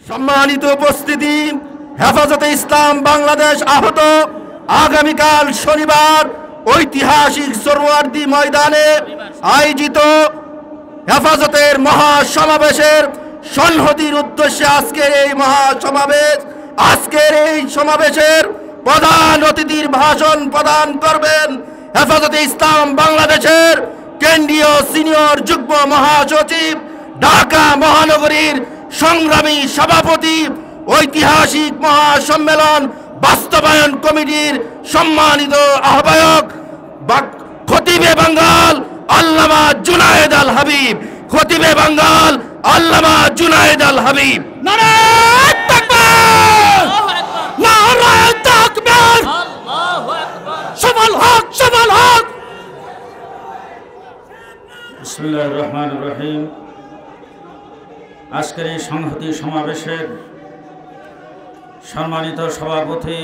সম্মানিত উপস্থিতি, হেফাজতে ইসলাম বাংলাদেশ আহত আগামীকাল শনিবার ঐতিহাসিক সোহরাওয়ার্দী ময়দানে আয়োজিত হেফাজতের মহাসমাবেশের সংহতির উদ্দেশ্যে আজকের এই সমাবেশের প্রধান অতিথির ভাষণ প্রদান করবেন হেফাজতে ইসলাম বাংলাদেশের কেন্দ্রীয় সিনিয়র যুগ্ম মহাসচিব, ঢাকা মহানগরীর সংগ্রামী সভাপতি, ঐতিহাসিক মহাসম্মেলন বাস্তবায়ন কমিটির সম্মানিত আহ্বায়ক খতিবে বাঙ্গাল আল্লামা জুনায়েদ আল হাবিব। খতিবে বাঙ্গাল আল্লামা জুনায়েদ আল হাবিব। নারায়ে তাকবীর, নারায়ে তাকবীর, আল্লাহু আকবার। সফল হক, সফল হক। বিসমিল্লাহির রহমানির রহিম। আজকের এই সংহতি সমাবেশের সম্মানিত সভাপতি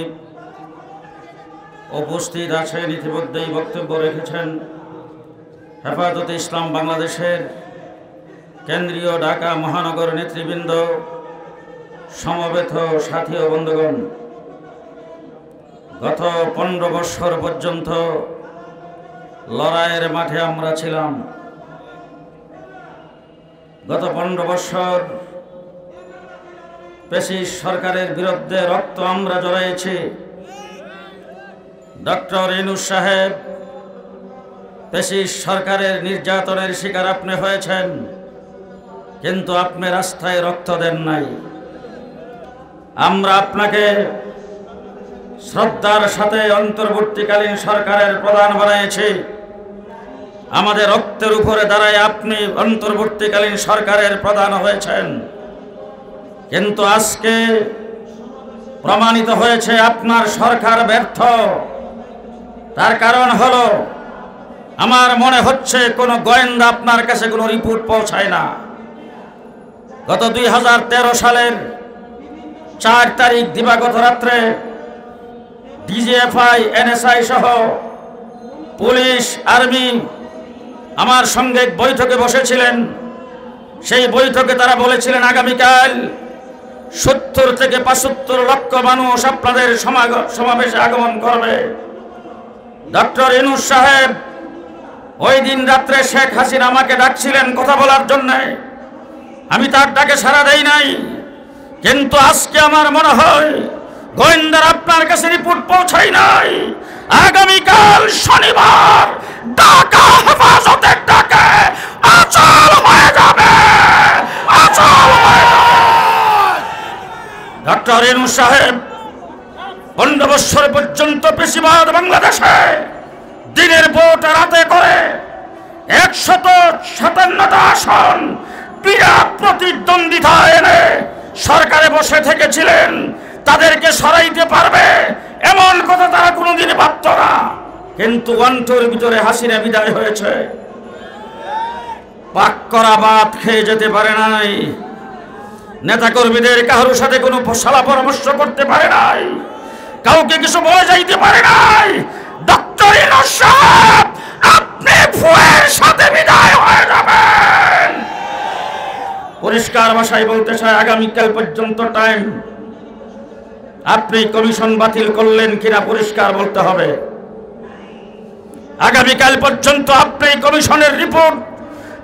উপস্থিত আছেন, ইতিমধ্যেই বক্তব্য রেখেছেন হেফাজতে ইসলাম বাংলাদেশের কেন্দ্রীয় ঢাকা মহানগর নেতৃবৃন্দ, সমবেত সাথী ও বন্ধুগণ। গত 15 বৎসর পর্যন্ত লড়াইয়ের মাঠে আমরা ছিলাম। গত 15 বৎসর ফ্যাসিস্ট সরকারের বিরুদ্ধে রক্ত আমরা ঝরাইছি। ডক্টর ইউনূস সাহেব, ফ্যাসিস্ট সরকারের নির্যাতনের শিকার আপনি হয়েছেন, কিন্তু আপনি রাস্তায় রক্ত দেন নাই। আমরা আপনাকে শ্রদ্ধার সাথে অন্তর্বর্তীকালীন সরকারের প্রধান বানিয়েছি। আমাদের রক্তের উপরে দাঁড়ায় আপনি অন্তর্বর্তীকালীন সরকারের প্রধান হয়েছেন, কিন্তু আজকে প্রমাণিত হয়েছে আপনার সরকার ব্যর্থ। তার কারণ হলো, আমার মনে হচ্ছে কোনো গোয়েন্দা আপনার কাছে কোনো রিপোর্ট পৌঁছায় না। গত 2013 সালের 4 তারিখ দিবাগত রাত্রে ডিজিএফআই, এনএসআই সহ পুলিশ, আর্মি আমার সঙ্গে বৈঠকে বসেছিলেন। সেই বৈঠকে তারা বলেছিলেন আগামীকাল 70 থেকে 75 লক্ষ মানুষ আপনাদের সমাবেশে আগমন করবে। ডক্টর ইউনূস সাহেব ওই দিন রাত্রে শেখ হাসিনা আমাকে ডাকছিলেন কথা বলার জন্যে, আমি তার ডাকে সাড়া দেই নাই। কিন্তু আজকে আমার মনে হয় গোয়েন্দার আপনার কাছে রিপোর্ট পৌঁছায় নাই। আগামীকাল শনিবার ঢাকা হেফাজতের ডাকে অচল হয়ে যাবে, অচল হয়ে যাবে। ডক্টর ইউনূস সাহেব 15 বৎসর পর্যন্ত পেশিবাদ বাংলাদেশে দিনের ভোট রাতে করে 157টা আসন বিরাট প্রতিদ্বন্দ্বিতা এনে সরকারে বসে থেকেছিলেন। তাদেরকে সরাইতে পারবে এমন কথা তারা কোনোদিন ভাবত না। কিন্তু ওয়ান্টোর ভিতরে হাসিনা বিদায় হয়েছে, পাক করা ভাত খেয়ে যেতে পারে নাই, নেতাকর্মীদের কারোর সাথে কোনো সালা পরামর্শ করতে পারে নাই, কাউকে কিছু বলে যাইতে পারে নাই। ডক্টর ইউনূস সাহেব, আপনি ফুয়ের সাথে বিদায় হয়ে যাবেন। পরিষ্কার ভাষায় বলতে চাই, আগামীকাল পর্যন্ত টাইম। আপনি কমিশন বাতিল করলেন কিনা পরিষ্কার বলতে হবে। আগামীকাল পর্যন্ত আপনি কমিশনের রিপোর্ট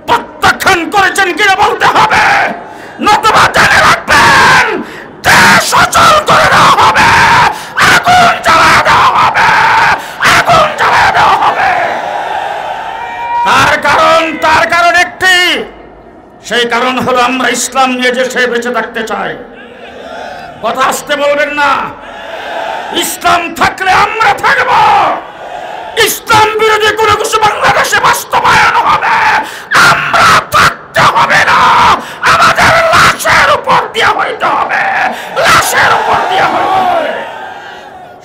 প্রত্যাখ্যান করেছেন কিনা বলতে হবে, নতুবা জেনে রাখবেন দেশ অচল করে দেওয়া হবে, আগুন জ্বালিয়ে দেওয়া হবে, আগুন জ্বালিয়ে দেওয়া হবে। তার কারণ একটি, সেই কারণ হলো আমরা ইসলাম নিয়ে যে সে বেঁচে থাকতে চাই। কথা আসতে বলবেন না। ইসলাম থাকলে আমরা থাকব। ইসলাম বিরোধী কোনো কিছু বাংলাদেশে বাস্তবায়ন হবে, আমরা থাকতে হবে না। আমাদের লাশের উপর দিয়ে হইতে হবে, লাশের উপর দিয়ে হইতে হবে।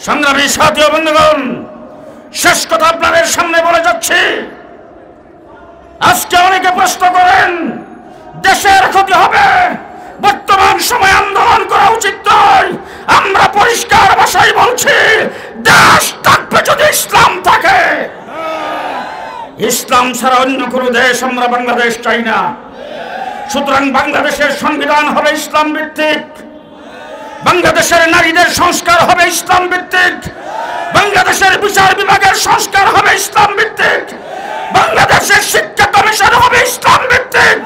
সংগ্রামী সাথী ও বন্ধুগণ, শেষ কথা আপনাদের সামনে বলে যাচ্ছি। আজকে অনেকে প্রশ্ন করেন দেশের ক্ষতি হবে, বর্তমান সময় আন্দোলন করা উচিত নয়। আমরা পরিষ্কার ভাষায় বলছি, দেশ থাকবে যদি ইসলাম থাকে। ইসলাম ছাড়া অন্য কোনো দেশ আমরা বাংলাদেশ চাই না। সুতরাং বাংলাদেশের সংবিধান হবে ইসলাম ভিত্তিক, বাংলাদেশের নারীদের সংস্কার হবে ইসলাম ভিত্তিক, বাংলাদেশের বিচার বিভাগের সংস্কার হবে ইসলাম ভিত্তিক, বাংলাদেশের শিক্ষা কমিশন হবে ইসলাম ভিত্তিক।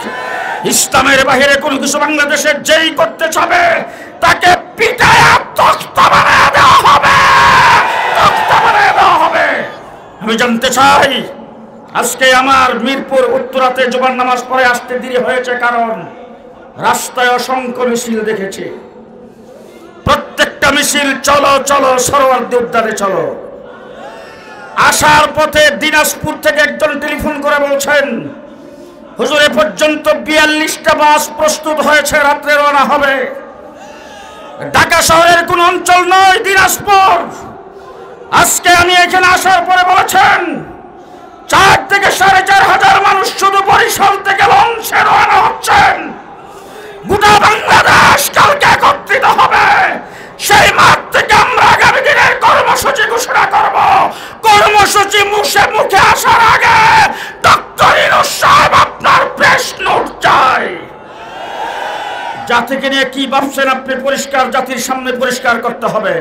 ইসলামের বাইরে কোন কিছু বাংলাদেশের যেই করতে চাবে তাকে পিটায় তক্তা বানায় দেওয়া হবে, তক্তা বানায় দেওয়া হবে। আমি জানতে চাই আজকে আমার মিরপুর উত্তরাতে জুমার নামাজ পড়ে আসতে দেরি হয়েছে, কারণ রাস্তায় অসংখ্য মিছিল দেখেছি। প্রত্যেকটা মিছিল চলো চলো সরোয়ার্দী উদ্যানে চলো। আসার পথে দিনাজপুর থেকে একজন টেলিফোন করে বলছেন, হুজুর এ পর্যন্ত 42টা বাস প্রস্তুত হয়েছে, রাত্রে রওনা হবে। ঢাকা শহরের কোন অঞ্চল নয় দিনাজপুর। আজকে আমি এখানে আসার পরে বলেছেন 4 থেকে 4,500 মানুষ শুধু বরিশাল থেকে লঞ্চে রওনা হচ্ছেন। গোটা বাংলাদেশ কালকে একত্রিত হবে। সেই মাঠ থেকে আমরা আগামী দিনের কর্মসূচি ঘোষণা করব। কর্মসূচি মুখে আসার আগে ডক্টর ইউনূস সাহেব আপনার প্রেস নোট চাই। জাতিকে নিয়ে কি ভাবছেন আপনি পরিষ্কার জাতির সামনে পরিষ্কার করতে হবে।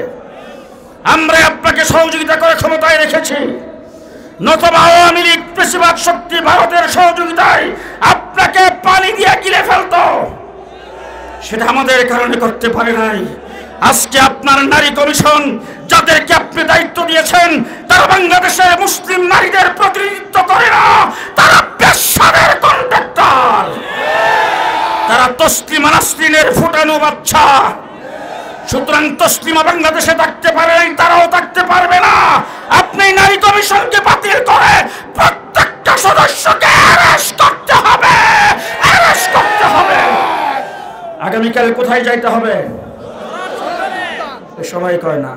আমরা আপনাকে সহযোগিতা করে ক্ষমতায় রেখেছি, নতুবা আওয়ামী লীগ বেশিরভাগ শক্তি ভারতের সহযোগিতায় আপনাকে পানি দিয়ে গিলে ফেলতো। সেটা আমাদের কারণে করতে পারে নাই। আজকে আপনার নারী কমিশন যাদেরকে আপনি দায়িত্ব দিয়েছেন তারা বাংলাদেশের মুসলিম নারীদের প্রতিনিধিত্ব করে না, তারা বেশ্যাদের কন্ট্রাক্টর, তারা তসলিমা নাসরিনের ফুটানো বাচ্চা। সুতরাং তসলিমা বাংলাদেশে থাকতে পারে নাই, তারাও থাকতে পারবে না। আপনি নারী কমিশনকে বাতিল করে প্রত্যেকটা সদস্যকে অ্যারেস্ট করতে হবে, অ্যারেস্ট করতে হবে। আগামীকাল কোথায় যাইতে হবে সবাই কয় না,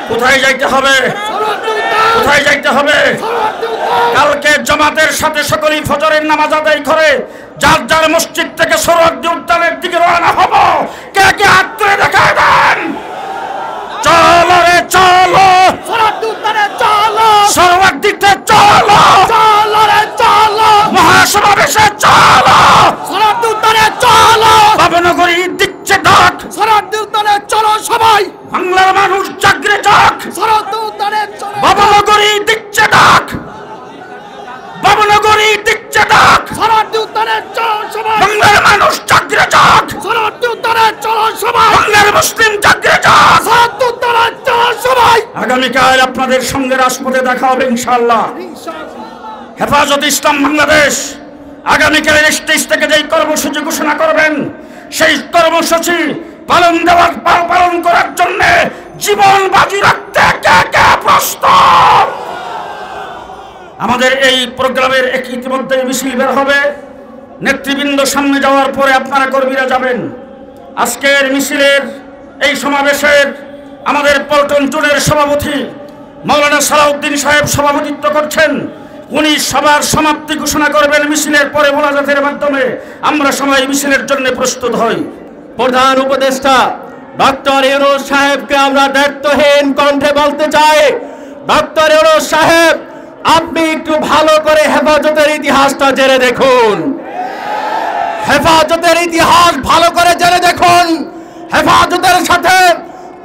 কোথায় যাইতে হবে, কোথায় যাইতে হবে? কালকে জামাতের সাথে সকলেই ফজরের নামাজ আদায় করে যার যার মসজিদ থেকে সরোয়ার্দী উদ্যানের দিকে রওনা হব। কে কে হাত তুলে দেখায় দেন। চলো রে চলো, সরোয়ার্দী উদ্যানে চলো, সরোয়ার্দীতে চলো, চলো রে চলো, মহাসমাবেশে চলো, সরোয়ার্দী উদ্যানে চলো, বাবনগরী দিচ্ছে ডাক, সরোয়ার্দী উদ্যানে চলো সবাই, বাংলার মানুষ জাগরে যাক, সরোয়ার্দী উদ্যানে চলো, বাবনগরী দিচ্ছে ডাক, বাবনগরী দিচ্ছে ডাক, সরোয়ার্দী উদ্যানে চলো সবাই, বাংলার মানুষ জাগরে যাক, সরোয়ার্দী উদ্যানে চলো সবাই, বাংলার মুসলিম জাগরে যাক। সরোয়ার্দী উদ্যানে চলো সবাই। আগামীকাল আপনাদের সঙ্গে রাজপথে দেখা হবে ইনশাআল্লাহ। হেফাজত ইসলাম বাংলাদেশ আগামীকালের স্টেজ থেকে যেই কর্মসূচি ঘোষণা করবেন সেই কর্মসূচি পালন করার জন্য জীবন বাজি রাখতে কে কে প্রস্তুত? আমাদের এই প্রোগ্রামের ইতিমধ্যে মিছিল বের হবে। নেতৃবৃন্দ সামনে যাওয়ার পরে আপনারা কর্মীরা যাবেন। আজকের মিছিলের এই সমাবেশের আমাদের পল্টন জোনের সভাপতি মাওলানা সালাউদ্দিন সাহেব সভাপতিত্ব করছেন। উনি সবার সমাপ্তি ঘোষণা করবেন মিছিলের পরে মোনাজাতের মাধ্যমে। আমরা সবাই মিছিলের জন্য প্রস্তুত হই। প্রধান উপদেষ্টা ডক্টর ইউনূস সাহেবকে আমরা দায়িত্বহীন কণ্ঠে বলতে চাই, ডক্টর ইউনূস সাহেব আপনি একটু ভালো করে হেফাজতের ইতিহাসটা জেনে দেখুন। হেফাজতের ইতিহাস ভালো করে জেনে দেখুন। হেফাজতের সাথে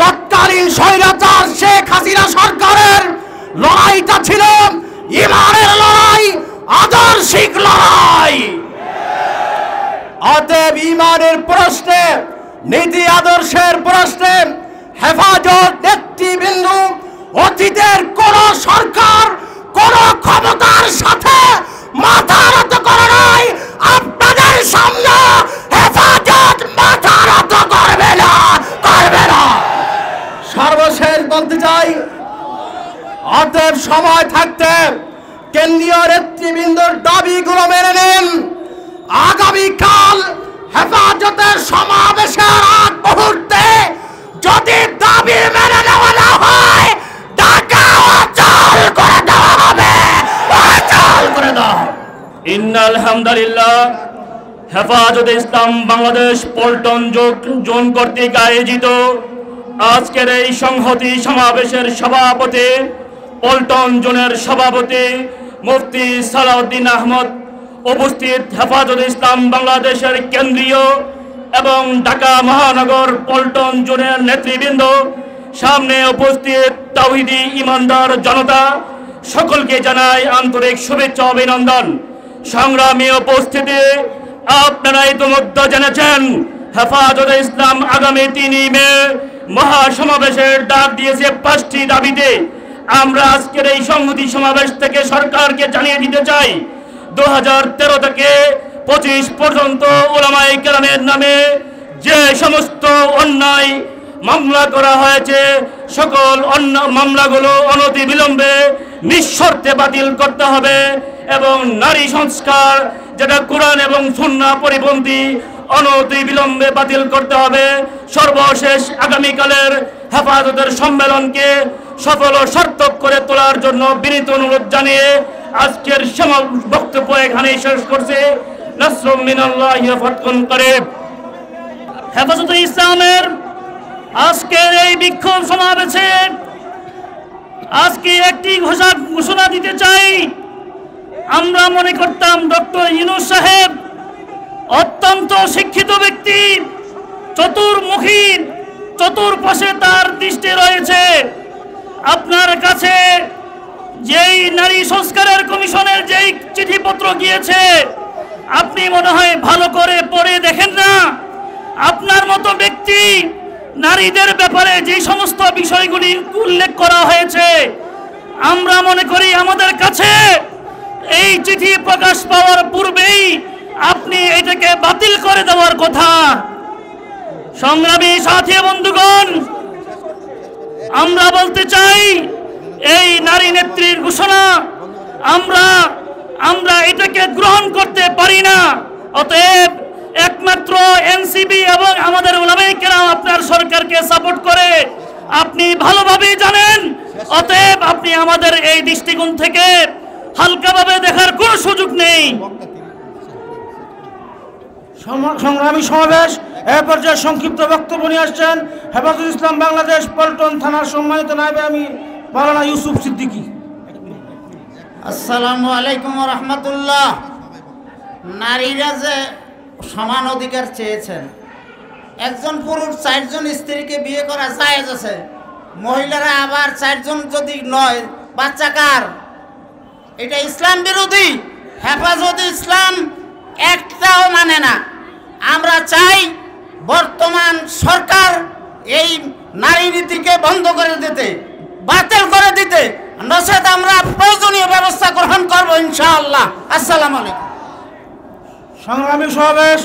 তৎকালীন স্বৈরাচার শেখ হাসিনা সরকারের লড়াইটা ছিল ইমানের লড়াই, আদর্শিক লড়াই। অতএব ইমানের প্রশ্নে, নীতি আদর্শের প্রশ্নে হেফাজত নেতৃবৃন্দ অতীতের কোন সরকার কোন ক্ষমতার সাথে মাথা নত করে নাই। আপনাদের সামনে হেফাজত মাথা নত করবে না, করবে না। সর্বশেষ বলতে চাই, অতএব সময় থাকতে কেন্দ্রীয় নেতৃবৃন্দর দাবিগুলো মেনে নিন। আগামীকাল হেফাজতের সমাবেশের আগ মুহূর্তে যদি দাবি মেনে নেওয়া না হয় ঢাকা অচল করে দেওয়া হবে, অচল করে দাও। ইন্নাল হামদুলিল্লাহ, হেফাজতে ইসলাম বাংলাদেশ পল্টন জোন কর্তৃক আয়োজিত আজকের এই সংহতি সমাবেশের সভাপতি, পল্টন জোনের সভাপতি মুফতি সালাউদ্দিন আহমদ উপস্থিত হেফাজতে ইসলাম বাংলাদেশের কেন্দ্রীয় এবং ঢাকা মহানগর পল্টন জোনের নেতৃবৃন্দ, সামনে উপস্থিত তাওহীদি ইমানদার জনতা, সকলকে জানাই আন্তরিক শুভেচ্ছা অভিনন্দন। সংগ্রামী উপস্থিতি, আপনারা ইতিমধ্যে জেনেছেন হেফাজতে ইসলাম আগামী 3 মে মহাসমাবেশের ডাক দিয়েছে 5টি দাবিতে। আমরা আজকের এই সংহতি সমাবেশ থেকে সরকারকে জানিয়ে দিতে চাই, 2013 থেকে 25 পর্যন্ত উলামায়ে কেরামের নামে যে সমস্ত অন্যায় মামলা করা হয়েছে, সকল অন্য মামলাগুলো অনতিবিলম্বে নিঃশর্তে বাতিল করতে হবে এবং নারী সংস্কার যেটা কোরআন এবং সুন্নাহ পরিপন্থী অনতিবিলম্বে বাতিল করতে হবে। সর্বশেষ আগামীকালের হেফাজতের সম্মেলনকে সফল ও সার্থক করে তোলার জন্য বিনীত অনুরোধ জানিয়ে আজকের বক্তব্য এখানে শেষ করছে। নাসরুম মিনাল্লাহি ওয়া ফাতহুন করিব। হেফাজতে ইসলামের আজকের এই বিক্ষোভ সমাবেশে আজকে একটি ঘোষণা দিতে চাই। আমরা মনে করতাম ডক্টর ইউনূস সাহেব অত্যন্ত শিক্ষিত ব্যক্তি, চতুর্মুখী, চতুর্পাশে তার দৃষ্টি রয়েছে। আপনার কাছে যেই নারী সংস্কারের কমিশনের যেই চিঠিপত্র গিয়েছে, আপনি মনে হয় ভালো করে পড়ে দেখেন না। আপনার মতো ব্যক্তি নারীদের ব্যাপারে যে সমস্ত বিষয়গুলি উল্লেখ করা হয়েছে, আমরা মনে করি আমাদের কাছে এই চিঠি প্রকাশ পাওয়ার পূর্বেই আপনি এটাকে বাতিল করে দেওয়ার কথা। সংগ্রামী সাথী বন্ধুগণ, আমরা বলতে চাই এই নারী নেত্রীর ঘোষণা আমরা এটাকে গ্রহণ করতে পারি না। অতএব একমাত্র এনসিবি এবং আমাদের উলামায়ে কেরাম আপনার সরকারকে সাপোর্ট করে, আপনি ভালোভাবে জানেন। অতএব আপনি আমাদের এই দৃষ্টিকোণ থেকে হালকাভাবে দেখার কোনো সুযোগ নেই। সংগ্রামী সমাবেশ এ পর্যায়ে সংক্ষিপ্ত বক্তব্য নিয়ে আসছেন হেফাজতে ইসলাম বাংলাদেশ পল্টন থানার সম্মানিত নায়েবে আমির মাওলানা ইউসুফ সিদ্দিকী। আসসালামু আলাইকুম ওয়া রাহমাতুল্লাহ। নারীরা যে সমান অধিকার চেয়েছেন, একজন পুরুষ 4 জন স্ত্রীকে বিয়ে করা জায়েজ আছে, মহিলারা আবার 4 জন যদি নয়, বাচ্চা কার? এটা ইসলাম বিরোধী। হেফাজতে ইসলাম একটাও মানে না। আমরা চাই বর্তমান সরকার এই নারী নীতিকে বন্ধ করে দিতে, বাতিল করে দিতে, নচেত আমরা প্রয়োজনীয় ব্যবস্থা গ্রহণ করব ইনশাআল্লাহ। আসসালামু আলাইকুম। সংগ্রামী সমাবেশ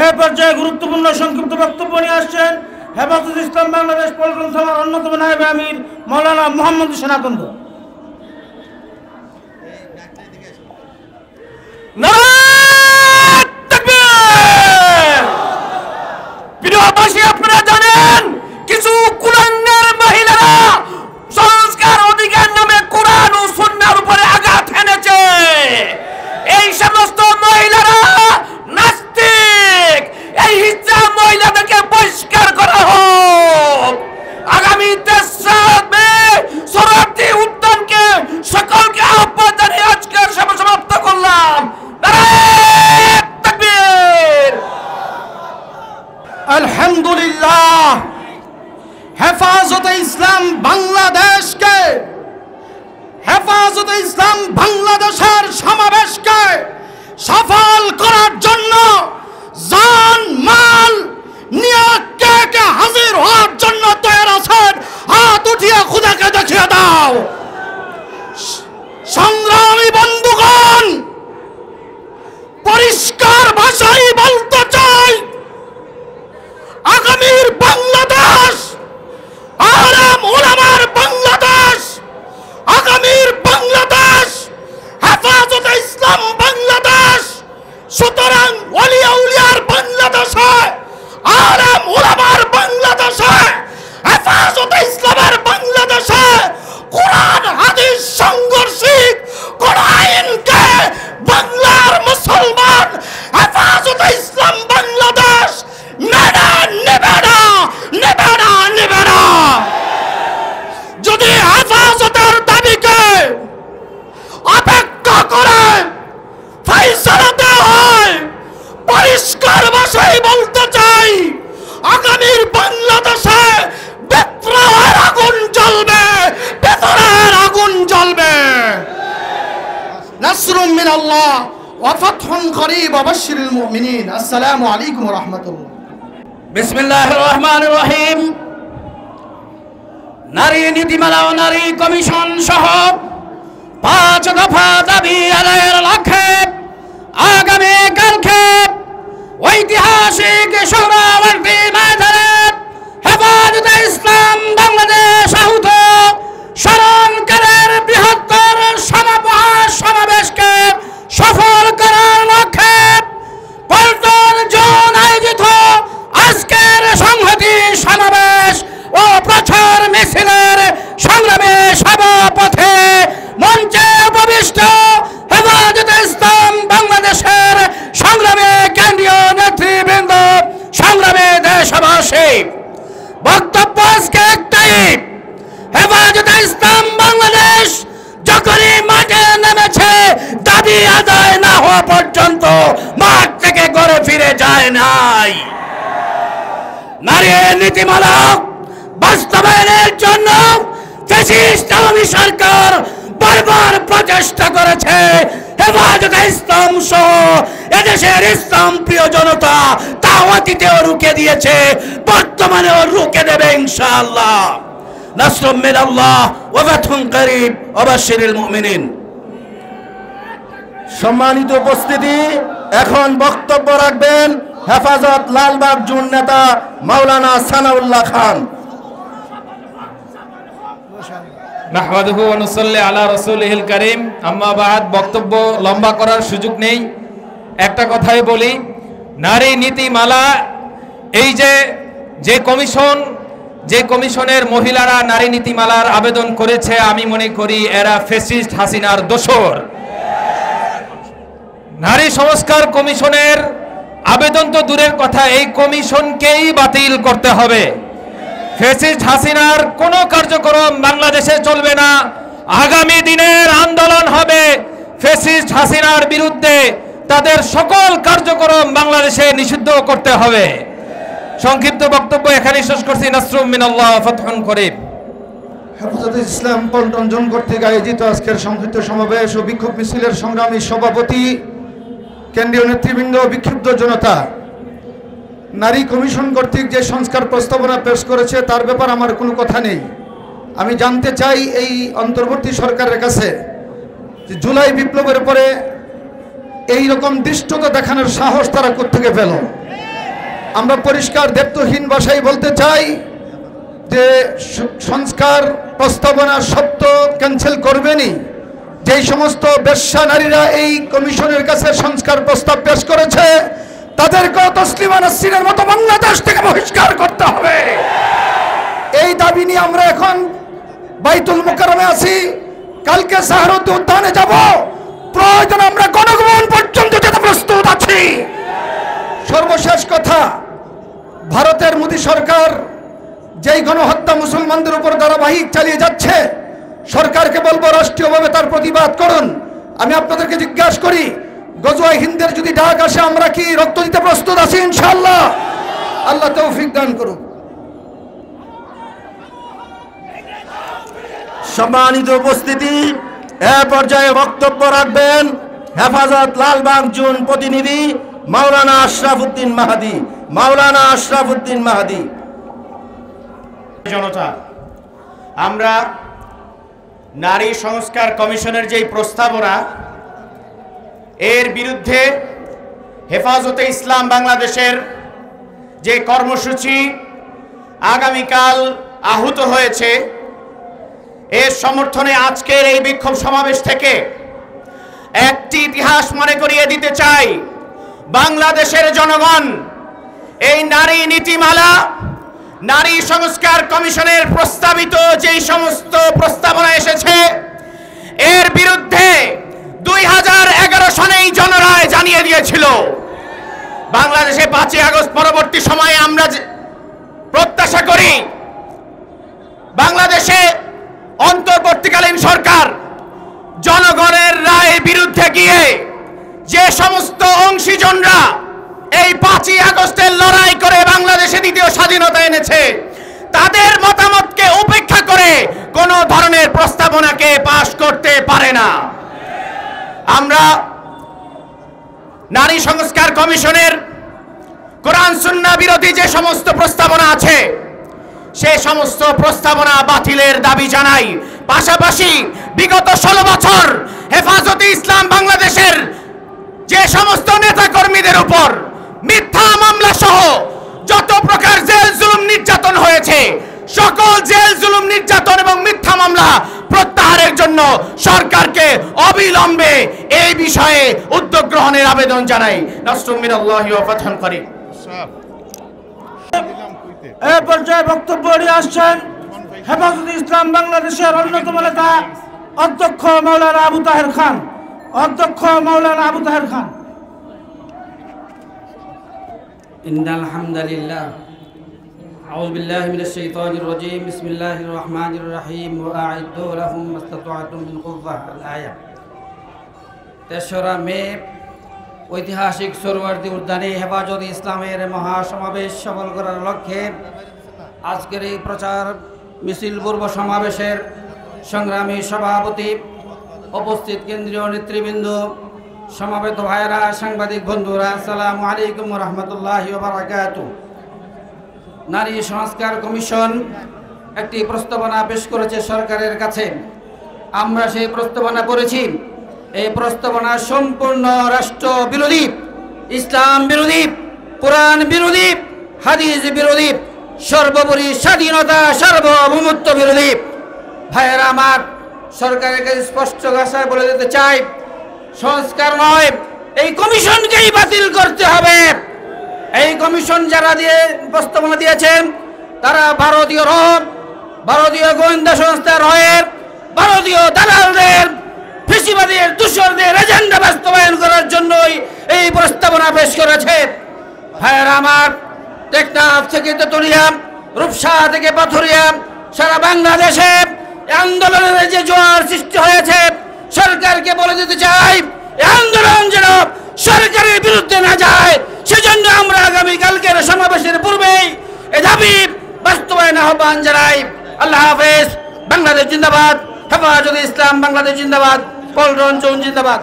এ পর্যায়ে গুরুত্বপূর্ণ সংক্ষিপ্ত বক্তব্য নিয়ে আসছেন হেফাজতে ইসলাম বাংলাদেশ পল্টন থানার অন্যতম নায়েবে আমির মাওলানা মোহাম্মদ সেনাকন্দ। আপনারা জানেন কিছু কুলাঙ্গার মহিলারা সংস্কার অধিকার নামে কোরআন ও সুন্নাহর উপরে আঘাত এনেছে। এই সমস্ত মহিলারা নাস্তিক। এই হিজড়া মহিলাদেরকে বহিষ্কার করা হোক। আগামী 3 মে শরণার্থী উদ্যানকে সকলকে আহ্বান জানিয়ে আজকের সভা সমাপ্ত করলাম। নারায়ে তাকবীর। আলহামদুলিল্লাহ, হেফাজতে ইসলাম বাংলাদেশের সমাবেশকে সফল করার জন্য জান মাল নিয়ে কে কে হাজির হওয়ার জন্য তৈরি আছেন? হাত উঠিয়ে খুদাকে দেখিয়ে দাও। সংগ্রামী বন্ধুগণ, পরিষ্কার ভাষায় বলতে চাই, আগামীর বাংলাদেশ আলেম উলামার বাংলাদেশ, আগামীর বাংলাদেশ হেফাজতে ইসলাম বাংলাদেশ। সুতরাং ওলিয়া উলিয়ার বাংলাদেশে ওয়াফাতহুন করিব ওয়াবাশশিরিল মুমিনিন। আসসালামু আলাইকুম ওয়া রাহমাতুল্লাহ। বিসমিল্লাহির রহমানির রহিম। নারী নীতিমালা ও নারী কমিশন সহ 5 দফা দাবি আদায়ের লক্ষ্যে আগামীকালকে ঐতিহাসিক সমাবর্তী ময়দানে হেফাজতে ইসলাম বাংলাদেশ আহুত স্মরণকালের বৃহত্তর সমাবেশকে সফল করার লক্ষ্যে পল্টন জোন আয়োজিত আজকের সংহতি সমাবেশ ও প্রচার মিছিলের সংগ্রামে সভাপথে মঞ্চে উপবিষ্ট হেফাজতে ইসলাম বাংলাদেশের সংগ্রামে কেন্দ্রীয় নেতৃবৃন্দ, সংগ্রামে দেশবাসী, বক্তব্য আজকে একটাই, হেফাজতে ইসলাম বাংলাদেশ যখনই মাঠে নেমেছে দাবি আদায় না হওয়া পর্যন্ত মাঠ থেকে ঘরে ফিরে যায় নাই। নারী নীতিমালা বাস্তবায়নের জন্য ফ্যাসিস্ট আওয়ামী সরকার বারবার প্রচেষ্টা করেছে। হেফাজতে ইসলাম সহ এদেশের ইসলাম প্রিয় জনতা তাও অতীতেও রুখে দিয়েছে, বর্তমানেও রুখে দেবে ইনশাআল্লাহ। নাসরুম মিনাল্লাহ ওয়া ফাতহুন করিব ওয়া বাশশিরিল মুমিনিন। সম্মানিত উপস্থিতি, এখন বক্তব্য রাখবেন হেফাজত লালবাগ জোন নেতা মাওলানা সানাউল্লাহ খান। নাহমাদুহু ওয়া নুসাল্লি আলা রাসূলিহিল কারীম। আম্মা বাদ, বক্তব্য লম্বা করার সুযোগ নেই, একটা কথাই বলি, নারী নীতিমালা এই যে কমিশনের মহিলারা নারী নীতিমালার আবেদন করেছে, আমি মনে করি এরা ফ্যাসিস্ট হাসিনার দোসর। নারী সংস্কার কমিশনের আবেদন তো দূরের কথা, এই কমিশনকেই বাতিল করতে হবে। ফ্যাসিস্ট হাসিনার কোনো কার্যক্রম বাংলাদেশে চলবে না। আগামী দিনের আন্দোলন হবে ফ্যাসিস্ট হাসিনার বিরুদ্ধে, তাদের সকল কার্যক্রম বাংলাদেশে নিষিদ্ধ করতে হবে। সংক্ষিপ্ত বক্তব্য এখানে শেষ করছি। নাসরুম মিনাল্লাহ ওয়া ফাতহুন করিব। হেফাজতে ইসলাম পল্টন জোন কর্তৃক আয়োজিত আজকের সংক্ষিপ্ত সমাবেশ ও বিক্ষোভ মিছিলের সংগ্রামী সভাপতি, কেন্দ্রীয় নেতৃবৃন্দ, বিক্ষুব্ধ জনতা, নারী কমিশন কর্তৃক যে সংস্কার প্রস্তাবনা পেশ করেছে তার ব্যাপারে আমার কোনো কথা নেই। আমি জানতে চাই এই অন্তর্বর্তী সরকারের কাছে যে জুলাই বিপ্লবের পরে এই রকম দৃষ্টতা দেখানোর সাহস তারা কোত্থেকে পেল। আমরা পরিষ্কার দায়িত্বহীন ভাষায় বলতে চাই যে সংস্কার প্রস্তাবনা সত্য ক্যান্সেল করবেনই। যেই সমস্ত বেশ্যা নারীরা এই কমিশনের কাছে সংস্কার প্রস্তাব পেশ করেছে তাদেরকেও তসলিমা নাসরিনের মতো বাংলাদেশ থেকে বহিষ্কার করতে হবে। এই দাবি নিয়ে আমরা এখন বাইতুল মুকাররমে আছি, কালকে সাহারুদ্দি উদ্যানে যাব, প্রয়োজন আমরা গণভবন পর্যন্ত যেতে প্রস্তুত আছি। সর্বশেষ কথা, ভারতের মোদী সরকার যেই গণহত্যা মুসলমানদের উপর ধারাবাহিক চালিয়ে যাচ্ছে, সরকারকে বলবো রাষ্ট্রীয়ভাবে তার প্রতিবাদ করুন। আমি আপনাদেরকে জিজ্ঞাসা করি, গজওয়ায়ে হিন্দের যদি ডাক আসে আমরা কি রক্ত দিতে প্রস্তুত আছি? ইনশাআল্লাহ। আল্লাহ তৌফিক দান করুন। সম্মানিত উপস্থিতি, এ পর্যায়ে বক্তব্য রাখবেন হেফাজত লালবাগ জোন প্রতিনিধি মাওলানা আশরাফুদ্দিন মাহাদি। মাওলানা আশরাফুদ্দিন মাহাদি। জনতা, আমরা নারী সংস্কার কমিশনের যেই প্রস্তাবনা, এর বিরুদ্ধে হেফাজতে ইসলাম বাংলাদেশের যে কর্মসূচি আগামীকাল আহুত হয়েছে, এর সমর্থনে আজকের এই বিক্ষোভ সমাবেশ থেকে একটি ইতিহাস মনে করিয়ে দিতে চাই। বাংলাদেশের জনগণ এই নারী নীতিমালা, নারী সংস্কার কমিশনের প্রস্তাবিত যেই সমস্ত প্রস্তাবনা এসেছে, এর বিরুদ্ধে 2011 সনেই জনরায় জানিয়ে দিয়েছিল। বাংলাদেশে 5ই আগস্ট পরবর্তী সময়ে আমরা প্রত্যাশা করি বাংলাদেশে অন্তর্বর্তীকালীন সরকার জনগণের রায়ের বিরুদ্ধে গিয়ে যে সমস্ত অংশীজনরা এই 5ই আগস্টের লড়াই করে বাংলাদেশে দ্বিতীয় স্বাধীনতা এনেছে, তাদের মতামতকে উপেক্ষা করে কোন ধরনের প্রস্তাবনাকে পাশ করতে পারে না। আমরা নারী সংস্কার কমিশনের কোরআন সুন্নাহ বিরোধী যে সমস্ত প্রস্তাবনা আছে সে সমস্ত প্রস্তাবনা বাতিলের দাবি জানাই। পাশাপাশি বিগত 16 বছর হেফাজতে ইসলাম বাংলাদেশের যে সমস্ত নেতাকর্মীদের উপর মিথ্যা মামলা সহ যত প্রকার জেল জুলুম নির্যাতন হয়েছে সকল জেল জুলুম নির্যাতন এবং মিথ্যা মামলা প্রত্যাহারের জন্য সরকারকে অবিলম্বে এই বিষয়ে উদ্যোগ গ্রহণের আবেদন জানাই। নাসরুম মিনাল্লাহি ওয়া ফাতহুন করিম। এই পর্যায়ে বক্তব্য নিয়ে আসছেন হেফাজতে ইসলাম বাংলাদেশের অন্যতম নেতা অধ্যক্ষ মাওলানা আবু তাহের খান। অধ্যক্ষ মাওলানা আবু তাহের খান। ইন্নাল হামদালিল্লাহ আউযু বিল্লাহি মিনাশ শাইতানির রাজীম বিসমিল্লাহির রহমানির রহিম ওয়া আ'ইদ্দু লাহুম মাসতাতা'তুম মিন কুওয়াহ আল আয়া। 3রা মে ঐতিহাসিক সোহরাওয়ার্দী উদ্যানে হেফাজতে ইসলামের মহাসমাবেশ সফল করার লক্ষ্যে আজকের এই প্রচার মিছিল পূর্ব সমাবেশের সংগ্রামী সভাপতি, উপস্থিত কেন্দ্রীয় নেতৃবৃন্দ, সমাবেত ভাইয়েরা, সাংবাদিক বন্ধুরা, আসসালামু আলাইকুম ওয়া রাহমাতুল্লাহি ওয়া বারাকাতুহু। নারী সংস্কার কমিশন একটি প্রস্তাবনা পেশ করেছে সরকারের কাছে। আমরা সেই প্রস্তাবনা পড়েছি। এই প্রস্তাবনা সম্পূর্ণ রাষ্ট্র বিরোধী, ইসলাম বিরোধী, কোরআন বিরোধী, হাদিস বিরোধী, সর্বোপরি স্বাধীনতা সার্বভৌমত্ব বিরোধী। ভাইয়েরা আমার, সরকারের কাছে স্পষ্ট ভাষায় বলে দিতে চাই, সংস্কার নয়, এই কমিশনকেই বাতিল করতে হবে। এই কমিশন যারা দিয়ে প্রস্তাবনা দিয়েছেন তারা ভারতীয় ভারতীয় গোয়েন্দা সংস্থার ভারতীয় দালালদের, ফেসিবাদের, দূষরদের এজেন্ডা বাস্তবায়ন করার জন্যই এই প্রস্তাবনা পেশ করেছে। ভাইয়েরা আমার, টেকনাফ থেকে তেতুলিয়া, রূপসা থেকে পাথুরিয়া, সারা বাংলাদেশে আন্দোলনের যে জোয়ার সৃষ্টি হয়েছে, সরকারকে বলে দিতে চাই এই আন্দোলন যেন সরকারের বিরুদ্ধে না যায়, সেজন্য আমরা আগামীকালকের সমাবেশের পূর্বেই এই দাবি বাস্তবায়ন আহ্বান জানাই। আল্লাহ হাফেজ। বাংলাদেশ জিন্দাবাদ। হেফাজতে ইসলাম বাংলাদেশ জিন্দাবাদ। পল্টন চৌন জিন্দাবাদ।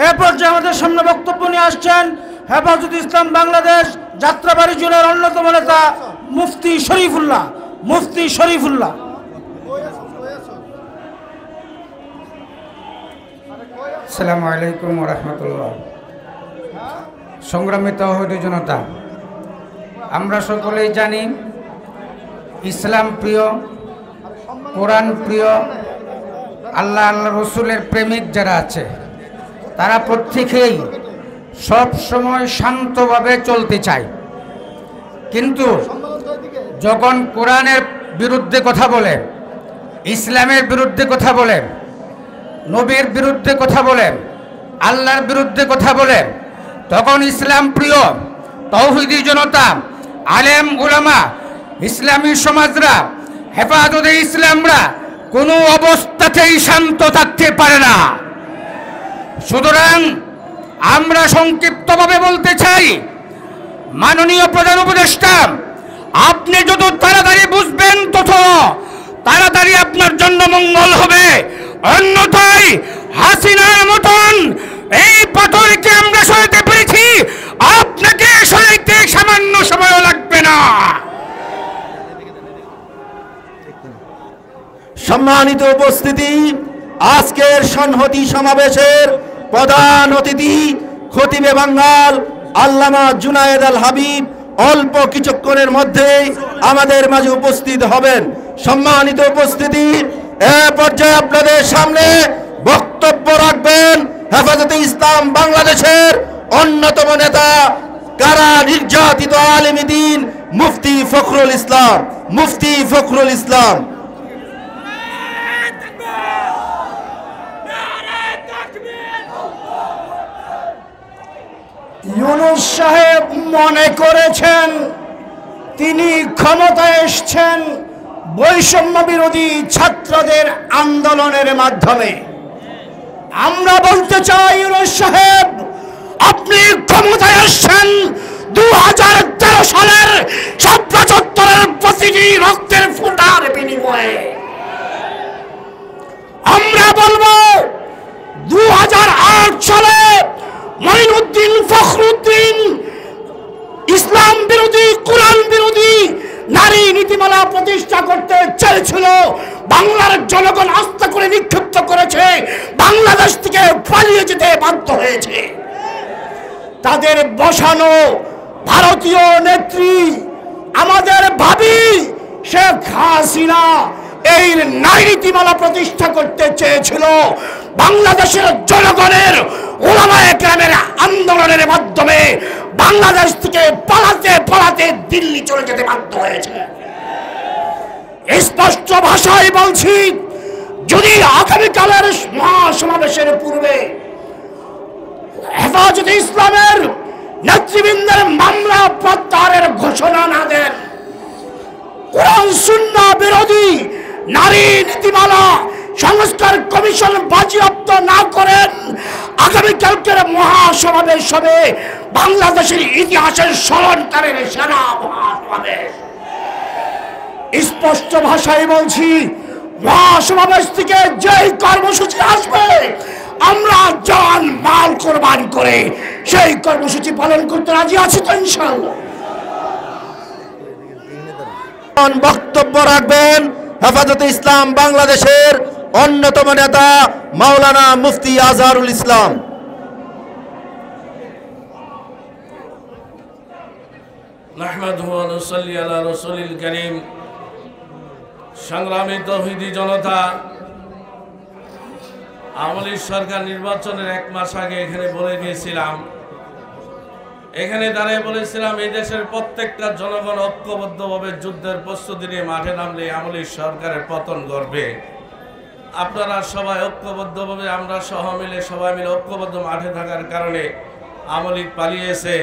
এই পর্যায়ে আমাদের সামনে বক্তব্য নিয়ে আসছেন হেফাজতে ইসলাম বাংলাদেশ যাত্রাবাড়ি জোনের অন্যতম নেতা মুফতি শরীফুল্লাহ। মুফতি শরীফুল্লাহ। আসসালামু আলাইকুম ওয়া রাহমাতুল্লাহ। সংগ্রামী তাওহীদি জনতা, আমরা সকলেই জানি ইসলাম প্রিয়, কোরআন প্রিয়, আল্লাহ রসুলের প্রেমিক যারা আছে তারা প্রত্যেকেই সব সময় শান্তভাবে চলতে চায়। কিন্তু যখন কোরআনের বিরুদ্ধে কথা বলে, ইসলামের বিরুদ্ধে কথা বলে, নবীর বিরুদ্ধে কথা বলে, আল্লাহর বিরুদ্ধে কথা বলে, তখন ইসলাম প্রিয় তাওহীদি জনতা, আলেম উলামা, ইসলামী সমাজরা, হেফাজতে ইসলামরা কোনো অবস্থাতেই শান্ত থাকতে পারে না। সুতরাং আমরা সংক্ষিপ্তভাবে বলতে চাই, মাননীয় প্রধান উপদেষ্টা, আপনি যত তাড়াতাড়ি বুঝবেন তত তাড়াতাড়ি আপনার জন্য মঙ্গল হবে। অন্যথায় হাসিনার মতন এই পাথরকে আমরা সরাতে পেরেছি, আপনাকে সরাইতে সামান্য সময় লাগবে না। সম্মানিত উপস্থিতি, আজকের সংহতি সমাবেশের প্রধান অতিথি খতিবে বাঙ্গাল আল্লামা জুনায়েদ আল হাবিব অল্প কিছুক্ষণের মধ্যেই আমাদের মাঝে উপস্থিত হবেন। সম্মানিত উপস্থিতি, এ পর্যায়ে আপনাদের সামনে বক্তব্য রাখবেন হেফাজতে ইসলাম বাংলাদেশের অন্যতম নেতা, কারা নির্যাতিত আলেমে দ্বীন মুফতি ফখরুল ইসলাম। মুফতি ফখরুল ইসলাম। ইউনূস সাহেব মনে করেছেন তিনি ক্ষমতায় এসেছেন বৈষম্য বিরোধী ছাত্রদের আন্দোলনের মাধ্যমে। আমরা বলতে চাই, ইউনূস সাহেব, আপনি ক্ষমতায় এসেছেন 2013 সালের ৭৫ প্রতিটি রক্তের ফোঁটার বিনিময়ে। আমরা বলবো 2008 সালে মঈনুদ্দিন ফখরুল প্রতিষ্ঠা করতে চেয়েছিল, বাংলার জনগণ আস্থা করে নিক্ষিপ্ত করেছে, বাংলাদেশ থেকে পালিয়ে যেতে বাধ্য হয়েছে। তাদের বসানো ভারতীয় নেত্রী আমাদের ভাবি শেখ হাসিনা এই নারী নীতিমালা প্রতিষ্ঠা করতে চেয়েছিল। বাংলাদেশের জনগণের ওলামায়ে কেরামের আন্দোলনের মাধ্যমে বাংলাদেশ থেকে পালাতে পালাতে দিল্লি চলে যেতে বাধ্য হয়েছে। স্পষ্ট ভাষায় বলছি, যদি আগামীকালের মহাসমাবেশের পূর্বে হেফাজতে ইসলামের নেতৃবৃন্দের মামলা প্রত্যাহারের ঘোষণা না দেন, কোরআন সুন্নাহ বিরোধী নারী নীতিমালা সংস্কার কমিশন বাজেয়াপ্ত না করেন, আগামীকালকের মহাসমাবেশ হবে বাংলাদেশের ইতিহাসের স্মরণকারের সেরা মহাসমাবেশ। স্পষ্ট ভাষায় বলছি, মহাসমাবেশ থেকে যেই কর্মসূচি আসবে আমরা জান মাল কোরবান করে সেই কর্মসূচি পালন করতে রাজি আছি তো ইনশাআল্লাহ। বক্তব্য রাখবেন হেফাজতে ইসলাম বাংলাদেশের অন্যতম নেতা মাওলানা মুফতি আজহারুল ইসলাম। নাহমাদুহু ওয়া নুসাল্লি আলা রাসূলিল কারীম। সংগ্রামী তৌহিদি জনতা, আওয়ামী লীগ সরকার নির্বাচনের 1 মাস আগে এখানে বলে গিয়েছিলাম, এখানে দাঁড়িয়ে বলেছিলাম এই দেশের প্রত্যেকটা জনগণ ঐক্যবদ্ধভাবে যুদ্ধের প্রস্তুতি নিয়ে মাঠে নামলে আওয়ামী লীগ সরকারের পতন ঘটবে। আপনারা সবাই ঐক্যবদ্ধভাবে, আমরা সবাই মিলে ঐক্যবদ্ধ মাঠে থাকার কারণে আওয়ামী লীগ পালিয়েছে,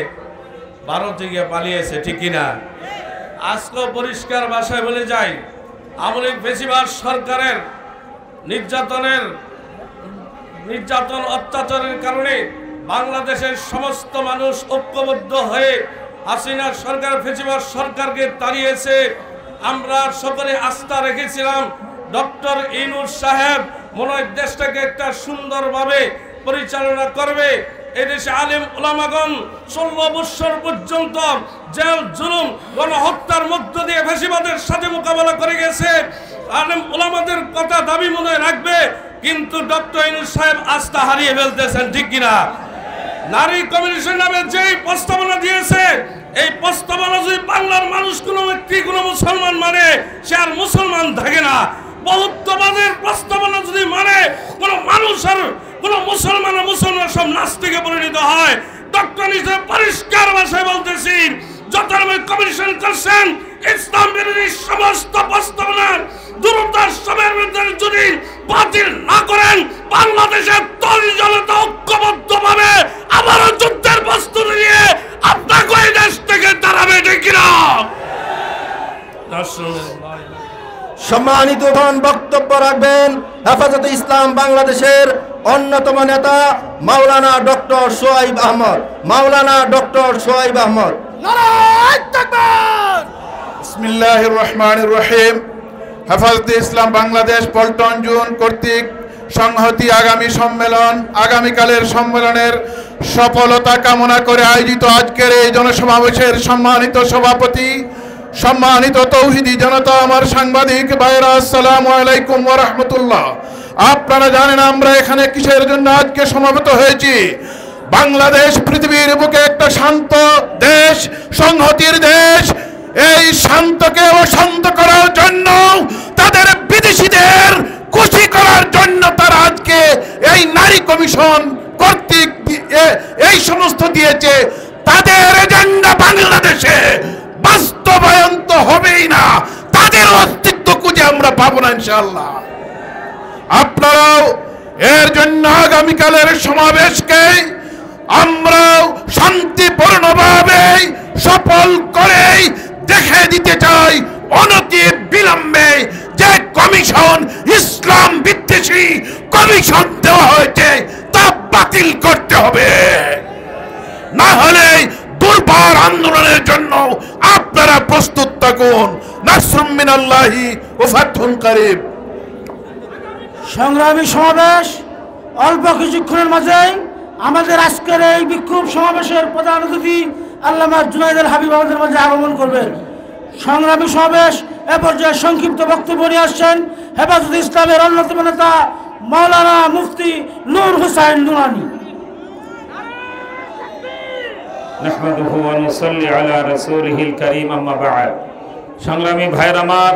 ভারতে গিয়ে পালিয়েছে, ঠিক কিনা? আজকেও পরিষ্কার ভাষায় বলে যাই, আওয়ামী লীগ ফ্যাসিবাদ সরকারের নির্যাতন অত্যাচারের কারণে বাংলাদেশের সমস্ত মানুষ ঐক্যবদ্ধ হয়ে হাসিনার সরকার ফ্যাসিবাদ সরকারকে তাড়িয়েছে। আমরা সকলে আস্থা রেখেছিলাম ডক্টর ইউনূস সাহেব মনে হয় দেশটাকে একটা সুন্দরভাবে পরিচালনা করবে। এদেশে আলেম ওলামাগণ 16 বছর পর্যন্ত জেল জুলুম গণহত্যার মধ্য দিয়ে ফ্যাসিবাদের সাথে মোকাবেলা করে গেছে। আলেম ওলামাদের কথা দাবি মনে রাখবে, কিন্তু ডক্টর ইউনূস সাহেব আস্থা হারিয়ে ফেলতেছেন, ঠিক কিনা? নারী কমিশন নামে যেই প্রস্তাবনা দিয়েছে, এই প্রস্তাবনা যদি বাংলার মানুষ কোনো ব্যক্তি কোনো মুসলমান মানে, সে আর মুসলমান থাকে না। বহুত্ববাদের প্রস্তাবনা যদি মানে কোনো মানুষ আর কোনো মুসলমান সব নাস্তিকে পরিণত হয়। ডক্টর নিজে পরিষ্কার ভাষায় বলতেছি, যত কমিশন করছেন ইসলাম বিরোধী সমস্ত প্রস্তাবনা দ্রুততার সময়ের মধ্যে যদি বাতিল না করেন, বাংলাদেশের তরুণ জনতা ঐক্যবদ্ধভাবে আবারও যুদ্ধের প্রস্তুতি নিয়ে আপনাকে এই দেশ থেকে দাঁড়াবে, ঠিক কিনা? সম্মানিত বক্তব্য রাখবেন হেফাজতে ইসলাম বাংলাদেশের অন্যতম নেতা মাওলানা ডক্টর সোহাইব আহমদ। মাওলানা ডক্টর সোহাইব আহমদ। নারায়ে তাকবীর। বিসমিল্লাহির রহমানির রহিম। হেফাজতে ইসলাম বাংলাদেশ পল্টন জোন কর্তৃক সংহতি আগামীকালের সম্মেলনের সফলতা কামনা করে আয়োজিত আজকের এই জনসমাবেশের সম্মানিত সভাপতি, সম্মানিত তৌহিদি জনতা, আমার সাংবাদিক ভাইরা, আসসালামু আলাইকুম ওয়া রাহমাতুল্লাহ। আপনারা জানেন আমরা এখানে কিসের জন্য আজকে সমবেত হয়েছি। বাংলাদেশ পৃথিবীর বুকে একটা শান্ত দেশ, সংহতির দেশ। এই শান্তকে অশান্ত করার জন্য, তাদের বিদেশিদের খুশি করার জন্য তারা আজকে এই নারী কমিশন কর্তৃক এই সমস্ত দিয়েছে। তাদের এজেন্ডা বাংলাদেশে বাস্তবায়ন তো হবেই না, তাদের অস্তিত্ব খুঁজে আমরা পাবো না ইনশাআল্লাহ। আপনারাও এর জন্য আগামীকালের সমাবেশকে আমরা শান্তিপূর্ণভাবে সফল করে দেখে দিতে চাই অনতি বিলম্বে যে কমিশন ইসলাম বিদ্বেষী কমিশন দেওয়া হয়েছে তা বাতিল করতে হবে, না হলে দুর্বার আন্দোলনের জন্য আপনারা প্রস্তুত থাকুন। নাসরুম মিনাল্লাহি ওয়া ফাতহুন কারীব। সংগ্রামী সমাবেশ অল্প কিছুক্ষণের মাঝে আমাদের আজকের এই বিক্ষোভ সমাবেশের প্রধান অতিথি আল্লামা জুনায়েদ আল হাবিব আমাদের মাঝে আগমন করবেন। সংগ্রামী সমাবেশ এ পর্যায়ে সংক্ষিপ্ত বক্তব্য নিয়ে আসছেন হেফাজত ইসলামের অন্যতম নেতা মাওলানা মুফতি নূর হোসেন নুরানি। নাহমাদুহু ওয়া নুসাল্লি আলা রাসূলিহিল কারীম, আম্মা বা'দ। সংগ্রামী ভাইরা আমার,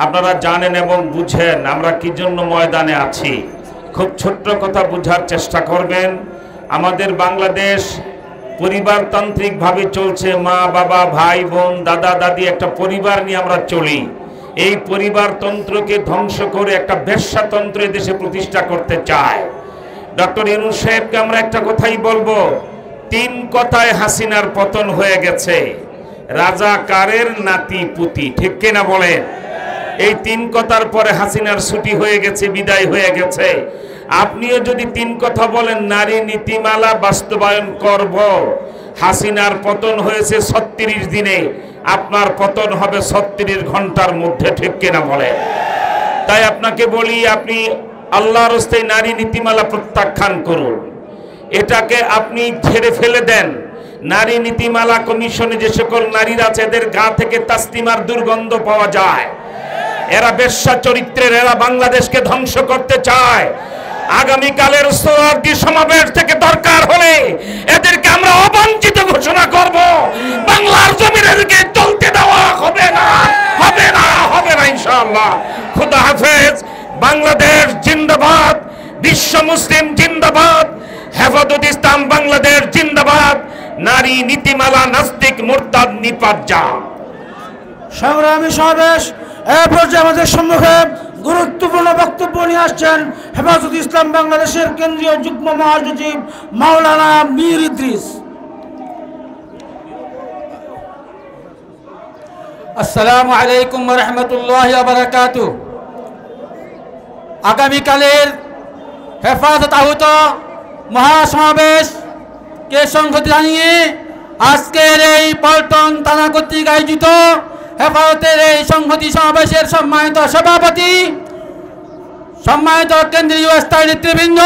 আপনারা জানেন এবং বুঝেন আমরা কি জন্য ময়দানে আছি। খুব ছোট্ট কথা বুঝার চেষ্টা করবেন। আমাদের বাংলাদেশ পরিবারতান্ত্রিকভাবে চলছে। মা বাবা ভাই বোন দাদা দাদি একটা পরিবার নিয়ে আমরা চলি। এই পরিবারতন্ত্রকে ধ্বংস করে একটা বেশ্যাতন্ত্র দেশে প্রতিষ্ঠা করতে চায়। ডক্টর ইউনূস সাহেবকে আমরা একটা কথাই বলবো, 3 কথায় হাসিনার পতন হয়ে গেছে। রাজাকারের নাতি পুতি, ঠিক কিনা বলেন? এই 3 কথার পরে হাসিনার ছুটি হয়ে গেছে, বিদায় হয়ে গেছে। আপনিও যদি 3 কথা বলেন নারী নীতিমালা বাস্তবায়ন করব, হাসিনার পতন হয়েছে 36 দিনে, আপনার পতন হবে 36 ঘন্টার মধ্যে, ঠিক কিনা বলেন? তাই আপনাকে বলি, আপনি আল্লাহর রাস্তায় নারী নীতিমালা প্রত্যাখ্যান করুন, এটাকে আপনি ছেড়ে ফেলে দেন। নারী নীতিমালা কমিশনে যে সকল নারীরা আছে এদের গা থেকে তাসলিমার দুর্গন্ধ পাওয়া যায়। এরা বেশ্যা চরিত্রের, এরা বাংলাদেশকে ধ্বংস করতে চায়। আগামীকালের সোহরাওয়ার্দী সমাবেশ থেকে দরকার হলে এদেরকে আমরা অবাঞ্ছিত ঘোষণা করব। বাংলার জমিনে এদেরকে চলতে দেওয়া হবে না, হবে না, হবে না ইনশাআল্লাহ। খুদা হাফেজ। বাংলাদেশ জিন্দাবাদ, বিশ্ব মুসলিম জিন্দাবাদ, হেফাজত ইসলাম বাংলাদেশ জিন্দাবাদ, নারী নীতিমালা নাস্তিক মুরতাদ নিপাত যা। সংগ্রামী সমাবেশ এ পর্যায়ে আমাদের সম্মুখে গুরুত্বপূর্ণ বক্তব্য নিয়ে আসছেন হেফাজত ইসলাম বাংলাদেশের কেন্দ্রীয় যুগ্ম মহাসচিব মাওলানা মীর ইদ্রিস। আসসালামু আলাইকুম ওয়া রাহমাতুল্লাহি ওয়া বারাকাতুহু। আগামীকালের হেফাজত আহত মহাসমাবেশকে সংহতি জানিয়ে আজকের এই পল্টন থানা কর্তৃক আয়োজিত হেফাজতের এই সংহতি সমাবেশের সম্মানিত সভাপতি, সম্মানিত কেন্দ্রীয় স্থায়ী নেতৃবৃন্দ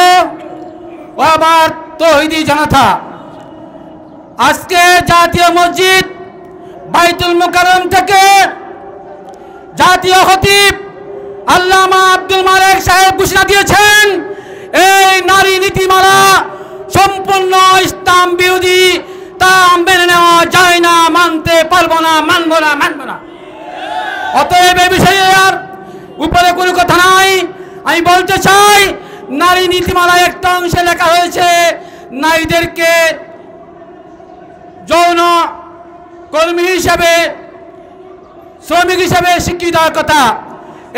ও আমার তৌহিদি জনতা, আজকে জাতীয় মসজিদ বাইতুল মুকাররম থেকে জাতীয় খতিব আল্লামা আব্দুল মালেক সাহেব ঘোষণা দিয়েছেন এই নারী নীতিমালা সম্পূর্ণ ইসলাম বিরোধী, তা মেনে নেওয়া যায় না, মানতে পারবো না, মানবো না, মানবো না। অতএব এই বিষয়ে আর উপরে কোনো কথা নাই। আমি বলতে চাই, নারী নীতিমালায় একটা অংশে লেখা হয়েছে নারীদেরকে যৌন কর্মী হিসেবে, শ্রমিক হিসেবে স্বীকৃতি দেওয়ার কথা।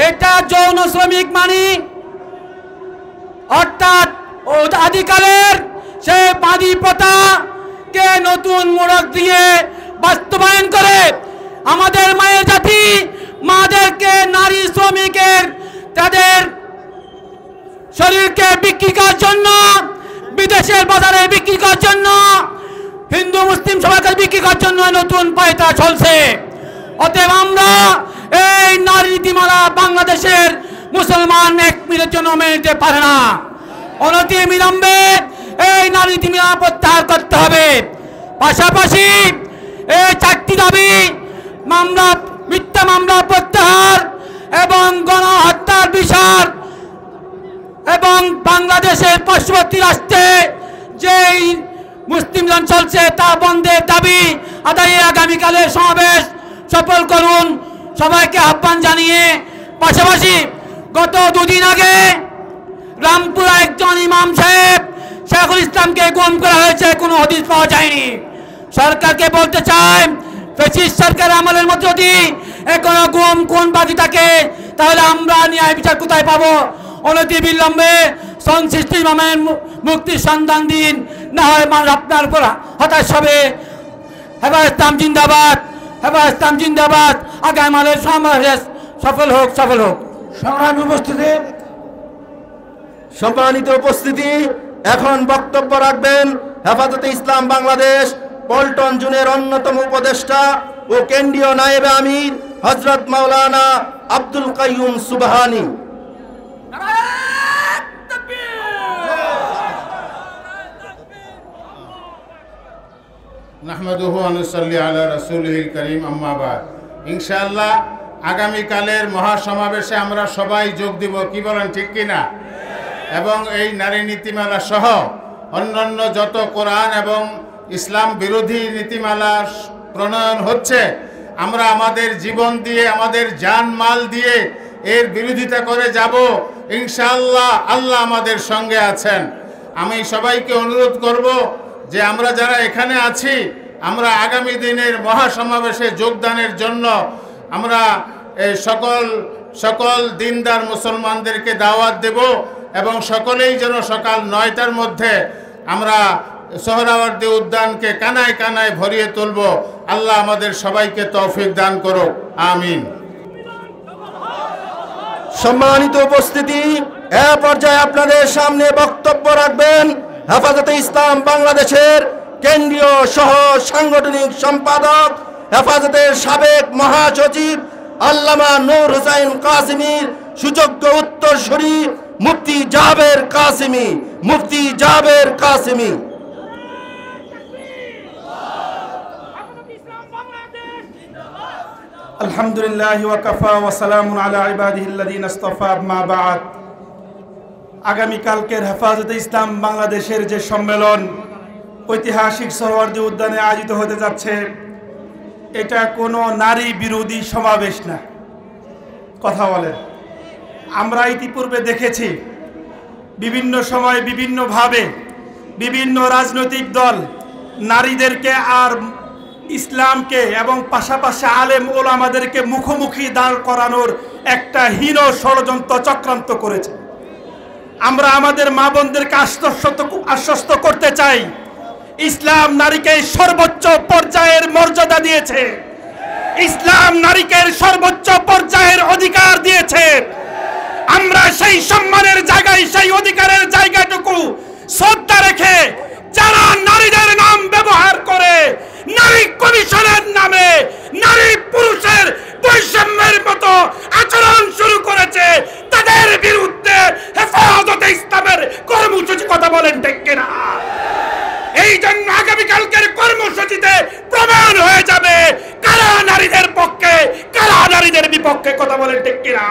এটা যৌন শ্রমিক মানে অর্থাৎ আদিকালের সে বাঁধি প্রথাকে নতুন মোড়ক দিয়ে বাস্তবায়ন করে আমাদের মায়ের জাতি মাদেরকে নারী শ্রমিকের তাদের শরীরকে বিক্রি করার জন্য, বিদেশের বাজারে বিক্রি করার জন্য, হিন্দু মুসলিম সবাইকে বিক্রি করার জন্য নতুন পায়তা চলছে। অতএব আমরা এই নারী নীতিমালা বাংলাদেশের মুসলমান 1 মিনিটের জন্য মেনে নিতে পারে না। অনতি বিলম্বে এই নারী নীতিমালা প্রত্যাহার করতে হবে। পাশাপাশি এই 4টি দাবি, মামলা, মিথ্যা মামলা প্রত্যাহার এবং গণহত্যার বিচার এবং বাংলাদেশের পার্শ্ববর্তী রাষ্ট্রে যেই মুসলিমজন চলছে তা বন্ধের দাবি আদায়ে আগামীকালের সমাবেশ সফল করুন, সবাইকে আহ্বান জানিয়ে। পাশাপাশি গত 2 দিন আগে রামপুরা একজন ইমাম সাহেব শেখুল ইসলামকে গুম করা হয়েছে, কোনো হদিস পাওয়া যায়নি। সরকারকে বলতে চাই, ফ্যাসিস্ট সরকার আমলের মধ্যে যদি এখনো গুম কোন বাদী থাকে তাহলে আমরা ন্যায় বিচার কোথায় পাবো? অনতি বিলম্বে সংশ্লিষ্ট ইমামের মুক্তির সন্ধান দিন, না হয় মানুষ আপনার উপর হতাশ হবে। হেফাজত ইসলাম জিন্দাবাদ, হেফাজত ইসলাম জিন্দাবাদ। আগামী মালের সমাবেশ সফল হোক, সফল হোক। সংগ্রামী উপস্থিতি, সম্মানিত উপস্থিতি, এখন বক্তব্য রাখবেন হেফাজতে ইসলাম বাংলাদেশ পল্টন জোনের অন্যতম উপদেষ্টা ও কেন্দ্রীয় নায়েবে আমির হযরত মাওলানা আব্দুল কাইয়ুম সুবহানী। নাহমাদুহু ওয়া নুসাল্লি আলা রাসূলিহিল কারীম, আম্মা বাদ। ইনশাআল্লাহ আগামীকালের মহাসমাবেশে আমরা সবাই যোগ দিব, কি বলেন ঠিক কিনা? এবং এই নারী নীতিমালা সহ অন্যান্য যত কোরআন এবং ইসলাম বিরোধী নীতিমালা প্রণয়ন হচ্ছে, আমরা আমাদের জীবন দিয়ে, আমাদের জান মাল দিয়ে এর বিরোধিতা করে যাব ইনশাআল্লাহ। আল্লাহ আমাদের সঙ্গে আছেন। আমি সবাইকে অনুরোধ করব যে আমরা যারা এখানে আছি, আমরা আগামী দিনের মহাসমাবেশে যোগদানের জন্য আমরা সকল দিনদার মুসলমানদেরকে দাওয়াত দেব এবং সকলেই যেন সকাল 9টার মধ্যে আমরা সোহরাওয়ার্দী উদ্যানকে কানায় কানায় ভরিয়ে তুলব। আল্লাহ আমাদের সবাইকে তৌফিক দান করুক, আমিন। সম্মানিত উপস্থিতি, এ পর্যায়ে আপনাদের সামনে বক্তব্য রাখবেন হেফাজতে ইসলাম বাংলাদেশের কেন্দ্রীয় সহ সাংগঠনিক সম্পাদক, হেফাজতের সাবেক মহাসচিব আল্লামা নূর হোসেন কাসিমির সুযোগ্য উত্তরসূরি মুফতি জাবের কাসিমি। মুফতি জাবের কাসিমি। আলহামদুলিল্লাহ ওয়া কাফা ওয়া সালামুন আলা ইবাদিহিল্লাযিনা ইসতাফা, আম্মা বা'দ। আগামীকালকের হেফাজতে ইসলাম বাংলাদেশের যে সম্মেলন ঐতিহাসিক সোহরাওয়ার্দী উদ্যানে আয়োজিত হতে যাচ্ছে, এটা কোনো নারী বিরোধী সমাবেশ না। কথা বলেন, আমরা ইতিপূর্বে দেখেছি বিভিন্ন সময় বিভিন্নভাবে বিভিন্ন রাজনৈতিক দল নারীদেরকে আর ইসলামকে এবং পাশাপাশি আলেম ওলামাদেরকে মুখোমুখি দাঁড় করানোর একটা হীন ষড়যন্ত্র চক্রান্ত করেছে। আমরা আমাদের মা বোনদেরকে আশ্বস্ত করতে চাই, ইসলাম নারীকে সর্বোচ্চ পর্যায়ের মর্যাদা দিয়েছে। ইসলাম নারীকে সর্বোচ্চ পর্যায়ের অধিকার দিয়েছে। আমরা সেই সম্মানের জায়গায়, সেই অধিকারের জায়গাটুকু শ্রদ্ধা রেখে যারা নারীদের নাম ব্যবহার করে নারী কমিশনের নামে নারী পুরুষের বৈষম্যের মতো আচরণ শুরু করেছে, তাদের বিরুদ্ধে হেফাজতে ইসলামের কর্মসূচি, কথা বলেন ঠিক কিনা? এই জন্য আগামীকালকের কর্মসূচিতে প্রমাণ হয়ে যাবে কারা নারীদের পক্ষে, কারা নারীদের বিপক্ষে, কথা বলেন ঠিক কিনা?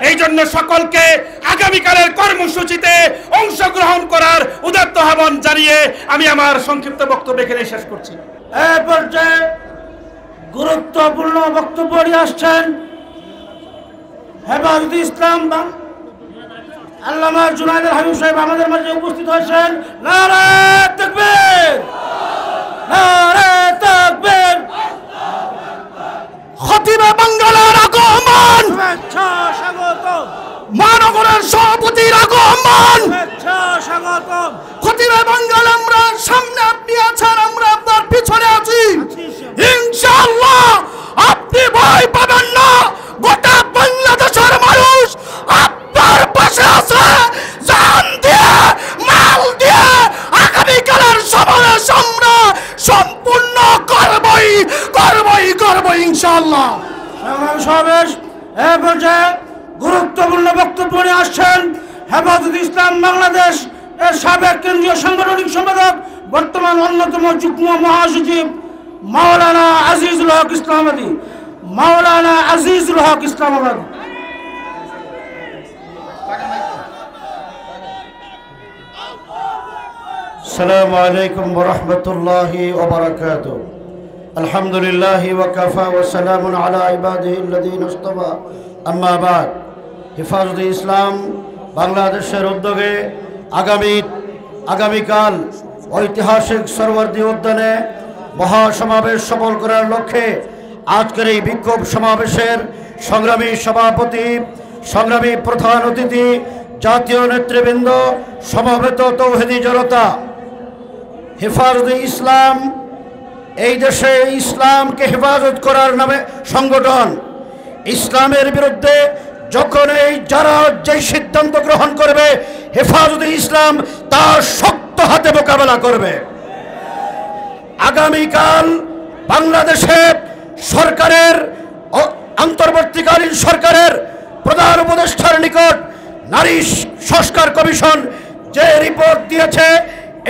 এই জন্য সকলকে আগামীকালের কর্মসূচিতে অংশগ্রহণ করার উদাত্ত আহ্বান জানিয়ে আমি আমার সংক্ষিপ্ত বক্তব্য এখানে শেষ করছি। এই পর্যায়ে গুরুত্বপূর্ণ বক্তব্য নিয়ে আসছেন হেফাজতে ইসলাম আল্লামা জুনায়েদ হাবিব সাহেব আমাদের মাঝে উপস্থিত হয়েছেন। নারে তাকবীর, নারে তাকবীর। খতিবে বাঙ্গালার আগমন, শুভেচ্ছা স্বাগত। মহানগরের সভাপতির আগমন, শুভেচ্ছা স্বাগত। খতিবে বাঙ্গাল, আমরা সামনে, আপনি আছেন, আমরা আপনার পিছনে আছি। ইনশাআল্লাহ আপনি ভয় পাবেন না, গোটা বাংলাদেশের মানুষ আপনার পাশে আছে। জান দিয়ে, মাল দিয়ে আগামীকালের সমাবেশ আমরা সম্পূর্ণ করবই, করবই, করবই ইনশাআল্লাহ। সমাবেশ এ পর্যায়ে গুরুত্বপূর্ণ বক্তব্য নিয়ে আসছেন হেফাজতে ইসলাম বাংলাদেশ এর সাবেক কেন্দ্রীয় সাংগঠনিক সম্পাদক, বর্তমান অন্যতম যুগ্ম মহাসচিব মাওলানা আজিজুল হক ইসলামাবাদী। মাওলানা আজিজুল হক ইসলামাবাদী। আসসালামু আলাইকুম ওয়া রাহমাতুল্লাহি ওয়া বারাকাতুহু। আলহামদুলিল্লাহি ওয়া কাফা ওয়া সালামুন আলা ইবাদিহিল্লাযিনা ইসতাফা, আম্মা বা'দ। হেফাজতে ইসলাম বাংলাদেশের উদ্যোগে আগামীকাল ঐতিহাসিক সোহরাওয়ার্দী উদ্যানে মহাসমাবেশ সফল করার লক্ষ্যে আজকের এই বিক্ষোভ সমাবেশের সংগ্রামী সভাপতি, সংগ্রামী প্রধান অতিথি, জাতীয় নেতৃবৃন্দ, সমবেত তৌহিদি জনতা, হেফাজতে ইসলাম এই দেশে ইসলামকে হেফাজত করার নামে সংগঠন। ইসলামের বিরুদ্ধে যখন যারা যে সিদ্ধান্ত গ্রহণ করবে, হেফাজতে ইসলাম তার শক্ত হাতে মোকাবেলা করবে। আগামীকাল বাংলাদেশে সরকারের, অন্তর্বর্তীকালীন সরকারের প্রধান উপদেষ্টার নিকট নারী সংস্কার কমিশন যে রিপোর্ট দিয়েছে,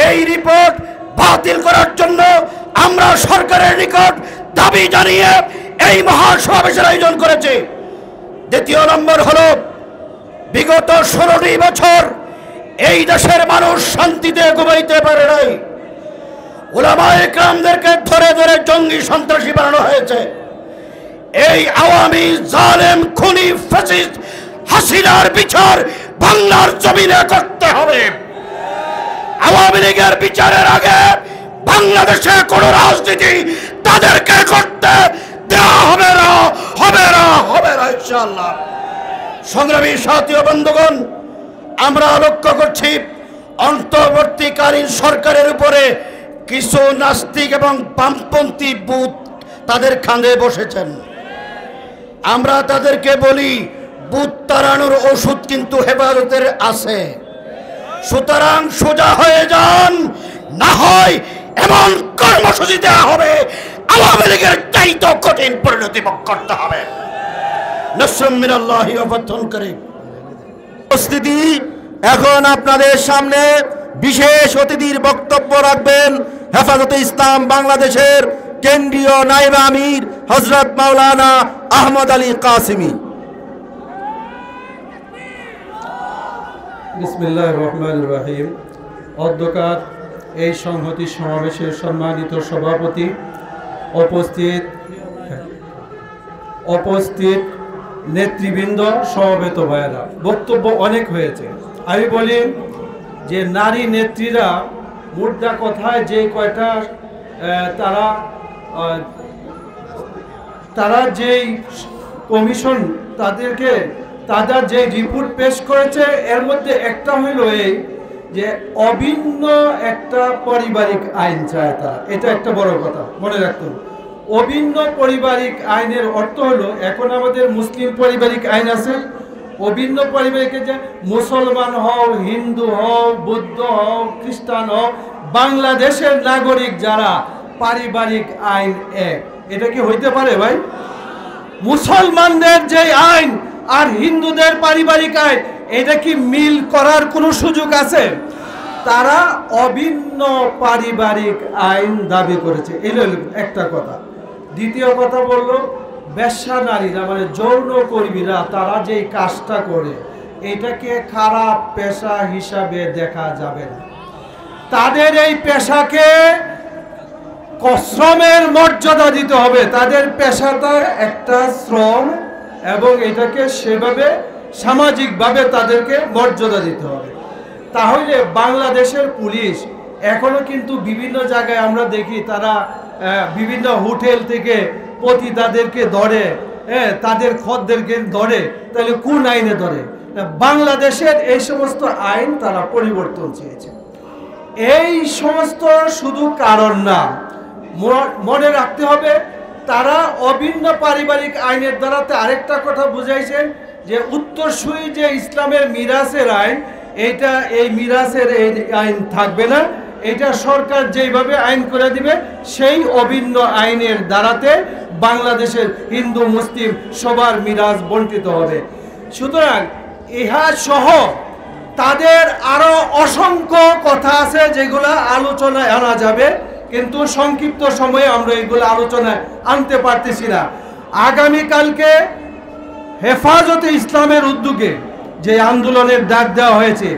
এই রিপোর্ট বাতিল করার জন্য আমরা সরকারের নিকট দাবি জানিয়ে এই মহাসমাবেশের আয়োজন করেছে। দ্বিতীয় নম্বর হলো বিগত 16টি বছর এই দেশের মানুষ শান্তিতে ঘুমাইতে পারে নাই। উলামায়ে কেরামদেরকে ধরে ধরে জঙ্গি সন্ত্রাসী বানানো হয়েছে। এই আওয়ামী জালেম খুনি ফ্যাসিস্ট হাসিনার বিচার বাংলার জমিনে করতে হবে। আওয়ামী লীগের বিচারের আগে বাংলাদেশে কোন রাজনীতি তাদেরকে করতে দেওয়া হবে না, হবে না, হবে না ইনশাআল্লাহ। সংগ্রামী সাথী ও বন্ধুগণ, আমরা লক্ষ্য করছি অন্তর্বর্তীকালীন সরকারের উপরে কিছু নাস্তিক এবং বামপন্থী বুত তাদের খাঁদে বসেছেন। আমরা তাদেরকে বলি বুত তাড়ানোর ওষুধ কিন্তু হেফাজতের আছে, সুতরাং সোজা হয়ে যান, না হয় এমন কর্মসূচি দেওয়া হবে আওয়ামী লীগের চাইতে কঠিন পরিণতি ভোগ করতে হবে। নাসরুম মিনাল্লাহি ওয়া ফাতহুন করিম। উপস্থিতি, এখন আপনাদের সামনে বিশেষ অতিথির বক্তব্য রাখবেন হেফাজতে ইসলাম বাংলাদেশের কেন্দ্রীয় নায়েব আমির হযরত মাওলানা আহমদ আলী কাসেমী। বিসমিল্লাহির রহমানির রহিম। অধ্যকার এই সংহতি সমাবেশের সম্মানিত সভাপতি, উপস্থিত নেতৃবৃন্দ, সমবেত ভাইয়েরা, বক্তব্য অনেক হয়েছে। আমি বলি যে নারী নেত্রীরা মুদ্রা কথায় যে কয়টা তারা যেই কমিশন তাদের যে রিপোর্ট পেশ করেছে, এর মধ্যে একটা হইল এই যে অভিন্ন একটা পারিবারিক আইন চায় তারা। এটা একটা বড় কথা মনে রাখতে হবে। অভিন্ন পারিবারিক আইনের অর্থ হলো, এখন আমাদের মুসলিম পারিবারিক আইন আছে, অভিন্ন পারিবারিক যে মুসলমান হও, হিন্দু হও, বৌদ্ধ হও, খ্রিস্টান হও, বাংলাদেশের নাগরিক যারা, পারিবারিক আইন এক। এটা কি হইতে পারে ভাই? মুসলমানদের যে আইন আর হিন্দুদের পারিবারিক আইন, এটা কি মিল করার কোনো সুযোগ আছে? তারা অভিন্ন পারিবারিক আইন দাবি করেছে। এটা একটা কথা। দ্বিতীয় কথা বললো, বেশ্যা নারীরা মানে যৌন কর্মীরা তারা যেই কাজটা করে, এটাকে খারাপ পেশা হিসাবে দেখা যাবে না। তাদের এই পেশাকে শ্রমের মর্যাদা দিতে হবে। তাদের পেশাটা একটা শ্রম এবং এটাকে সেভাবে সামাজিকভাবে তাদেরকে মর্যাদা দিতে হবে। তাহলে বাংলাদেশের পুলিশ এখনো কিন্তু বিভিন্ন জায়গায় আমরা দেখি তারা বিভিন্ন হোটেল থেকে পতিতাদেরকে ধরে, তাদের খদ্দেরকে ধরে। তাহলে কোন আইনে ধরে? বাংলাদেশের এই সমস্ত আইন তারা পরিবর্তন চেয়েছে। এই সমস্ত শুধু কারণ না, মনে রাখতে হবে তারা অভিন্ন পারিবারিক আইনের দ্বারাতে আরেকটা কথা বুঝাইছেন যে উত্তরসূরি যে ইসলামের মিরাসের আইন, এইটা এই মিরাসের এই আইন থাকবে না। এটা সরকার যেইভাবে আইন করে দিবে সেই অভিন্ন আইনের দ্বারাতে বাংলাদেশের হিন্দু মুসলিম সবার মিরাস বণ্টিত হবে। সুতরাং ইহা সহ তাদের আরো অসংখ্য কথা আছে যেগুলো আলোচনায় আনা যাবে, কিন্তু সংক্ষিপ্ত সময়ে আমরা এগুলো আলোচনায় আনতে পারতেছি না। আগামীকালকে হেফাজতে ইসলামের উদ্যোগে যে আন্দোলনের ডাক দেওয়া হয়েছে,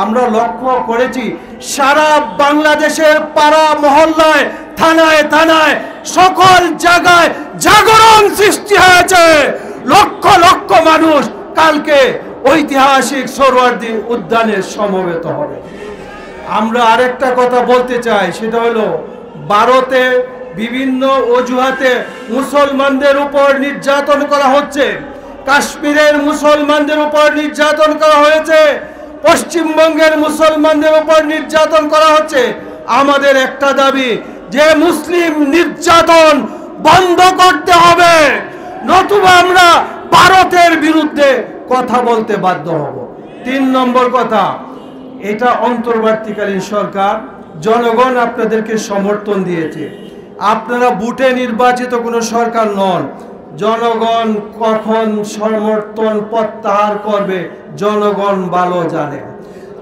আমরা লক্ষ্য করেছি সারা বাংলাদেশের পাড়া মহল্লায়, থানায় থানায়, সকল জায়গায় জাগরণ সৃষ্টি হয়েছে। লক্ষ লক্ষ মানুষ কালকে ঐতিহাসিক সোহরাওয়ার্দী উদ্যানে সমবেত হবে। আমরা আরেকটা কথা বলতে চাই, সেটা হলো ভারতে বিভিন্ন অজুহাতে মুসলমানদের উপর নির্যাতন করা হচ্ছে। কাশ্মীরের মুসলমানদের উপর নির্যাতন করা হয়েছে, পশ্চিমবঙ্গের মুসলমানদের উপর নির্যাতন করা হচ্ছে। আমাদের একটা দাবি যে মুসলিম নির্যাতন বন্ধ করতে হবে, নতুবা আমরা ভারতের বিরুদ্ধে কথা বলতে বাধ্য হব। 3 নম্বর কথা, এটা অন্তর্বর্তীকালীন সরকার, জনগণ আপনাদেরকে সমর্থন দিয়েছে। আপনারা ভোটে নির্বাচিত কোনো সরকার নন। জনগণ কখন সমর্থন প্রত্যাহার করবে জনগণ ভালো জানে।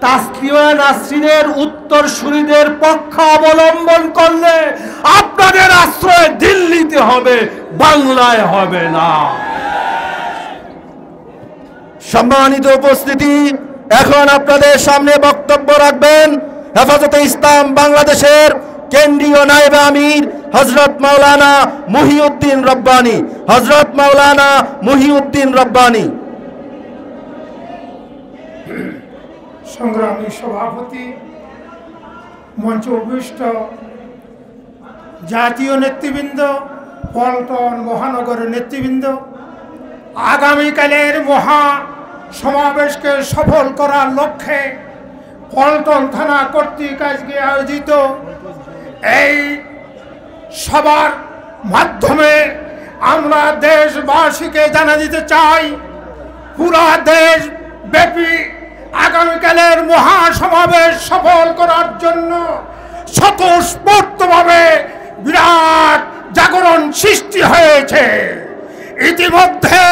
তাসলিমা নাসরিনের উত্তরসূরিদের পক্ষ অবলম্বন করলে আপনাদের আশ্রয় দিল্লিতে হবে, বাংলায় হবে না। সম্মানিত উপস্থিতি, এখন আপনাদের সামনে বক্তব্য রাখবেন হেফাজতে ইসলাম বাংলাদেশের কেন্দ্রীয় নায়েবে আমির হযরত মাওলানা মুহিউদ্দিন রব্বানী। হযরত মাওলানা মুহিউদ্দিন রব্বানী। সংগ্রামী সভাপতি, মঞ্চে উপবিষ্ট জাতীয় নেতৃবৃন্দ, পল্টন মহানগরের নেতৃবৃন্দ, আগামীকালের মহা সমাবেশকে সফল করার লক্ষ্যে পল্টন থানা কর্তৃক আজকে আয়োজিত এই সবার মাধ্যমে আমরা দেশবাসীকে জানা দিতে চাই, পুরা দেশ ব্যাপী আগামীকালের মহা সমাবেশ সফল করার জন্য স্বতঃস্ফূর্তভাবে বিরাট জাগরণ সৃষ্টি হয়েছে। ইতিমধ্যে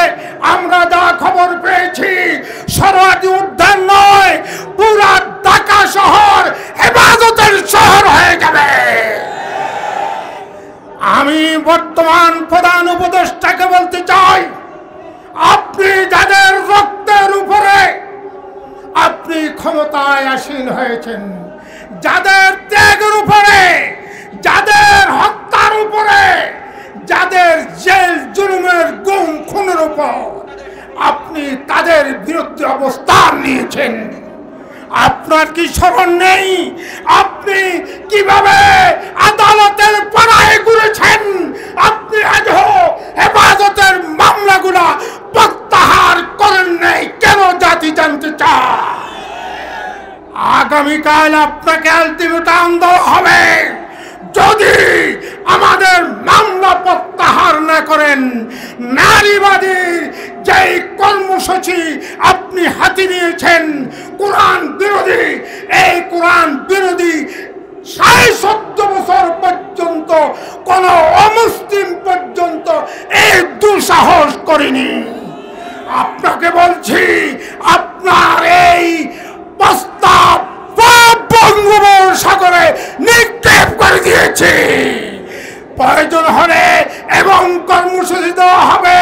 আমরা যা খবর পেয়েছি, সরওয়ার্দী উদ্যান নয়, পুরা ঢাকা শহর হেফাজতের শহর হয়ে যাবে। আমি বর্তমান প্রধান উপদেষ্টাকে বলতে চাই, আপনি যাদের রক্তের উপরে আপনি ক্ষমতায় আসীন হয়েছেন, যাদের ত্যাগের উপরে, যাদের হত্যার উপরে, যাদের জেল জুলুমের গুম খুনের উপর আপনি তাদের বিরুদ্ধে অবস্থান নিয়েছেন, আপনার কি স্মরণ নেই আপনি কিভাবে আদালতের পাড়ায় ঘুরেছেন? আপনি আজও হেফাজতের মামলাগুলা প্রত্যাহার করেন নাই কেন? জাতি জানতে চায়। আগামীকাল আপনাকে আলটিমেটাম দেওয়া হবে, যদি আমাদের মামলা প্রত্যাহার না করেন, নারীবাদীর যেই কর্মসূচি আপনি হাতে নিয়েছেন কোরআন বিরোধী, এই কোরআন বিরোধী 14.5 বছর পর্যন্ত কোন অমুসলিম পর্যন্ত এই দুঃসাহস করেনি। আপনাকে বলছি, আপনার এই প্রস্তাব বঙ্গোপসাগরে নিক্ষেপ করে দিয়েছে। প্রয়োজন হলে এবং কর্মসূচি দেওয়া হবে,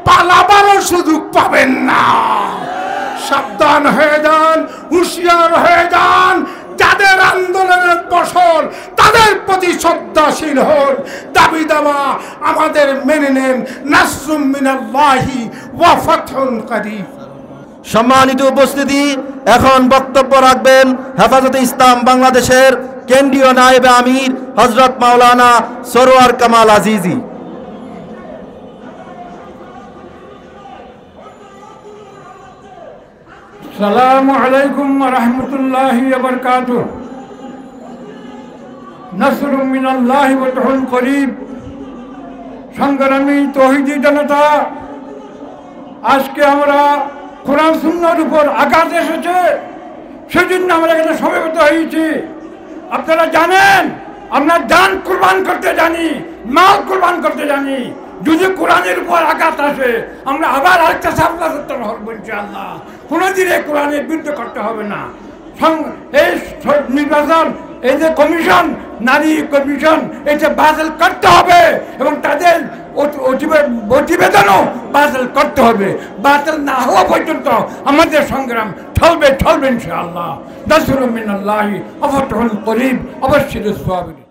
পালাবারও সুযোগ পাবেন না। সাবধান হয়ে যান, হুঁশিয়ার হয়ে যান। যাদের আন্দোলনের ফসল তাদের প্রতি শ্রদ্ধাশীল হন, দাবি দাওয়া আমাদের মেনে নেন। নাসরুম মিনাল্লাহি ওয়া ফাতহুন করিব। সম্মানিত উপস্থিতি, এখন বক্তব্য রাখবেন হেফাজতে ইসলাম বাংলাদেশের কেন্দ্রীয় নায়েবে আমির হযরত মাওলানা সরওয়ার কামাল আজিজি। আসসালামু আলাইকুম ওয়া রাহমাতুল্লাহি ওয়া বারাকাতুহু। নাসরুম মিনাল্লাহি ওয়া ফাতহুন করিব। সংগ্রামী তৌহিদি জনতা, আজকে আমরা কোরআন সুন্নাহর উপর আঘাত এসেছে, সেজন্য আমরা এখানে সমবেত হয়েছি। আপনারা জানেন, আমরা জান কুরবান করতে জানি, মাল কুরবান করতে জানি। যদি কোরআনের উপর আঘাত আসে, আমরা আবার আরেকটা সাফল্য করতে হবে ইনশাআল্লাহ। কোনোদিনে কোরআনের বিরুদ্ধে করতে হবে না। এই নির্বাচন, এই যে কমিশন, নারী কমিশন, এটা বাতিল করতে হবে এবং তাদের প্রতিবেদনও বাতিল করতে হবে। বাতিল না হওয়া পর্যন্ত আমাদের সংগ্রাম চলবে ইনশাআল্লাহ। নাসরুম মিনাল্লাহি ওয়া ফাতহুন করিব। অবশ্যই সাবিরিন।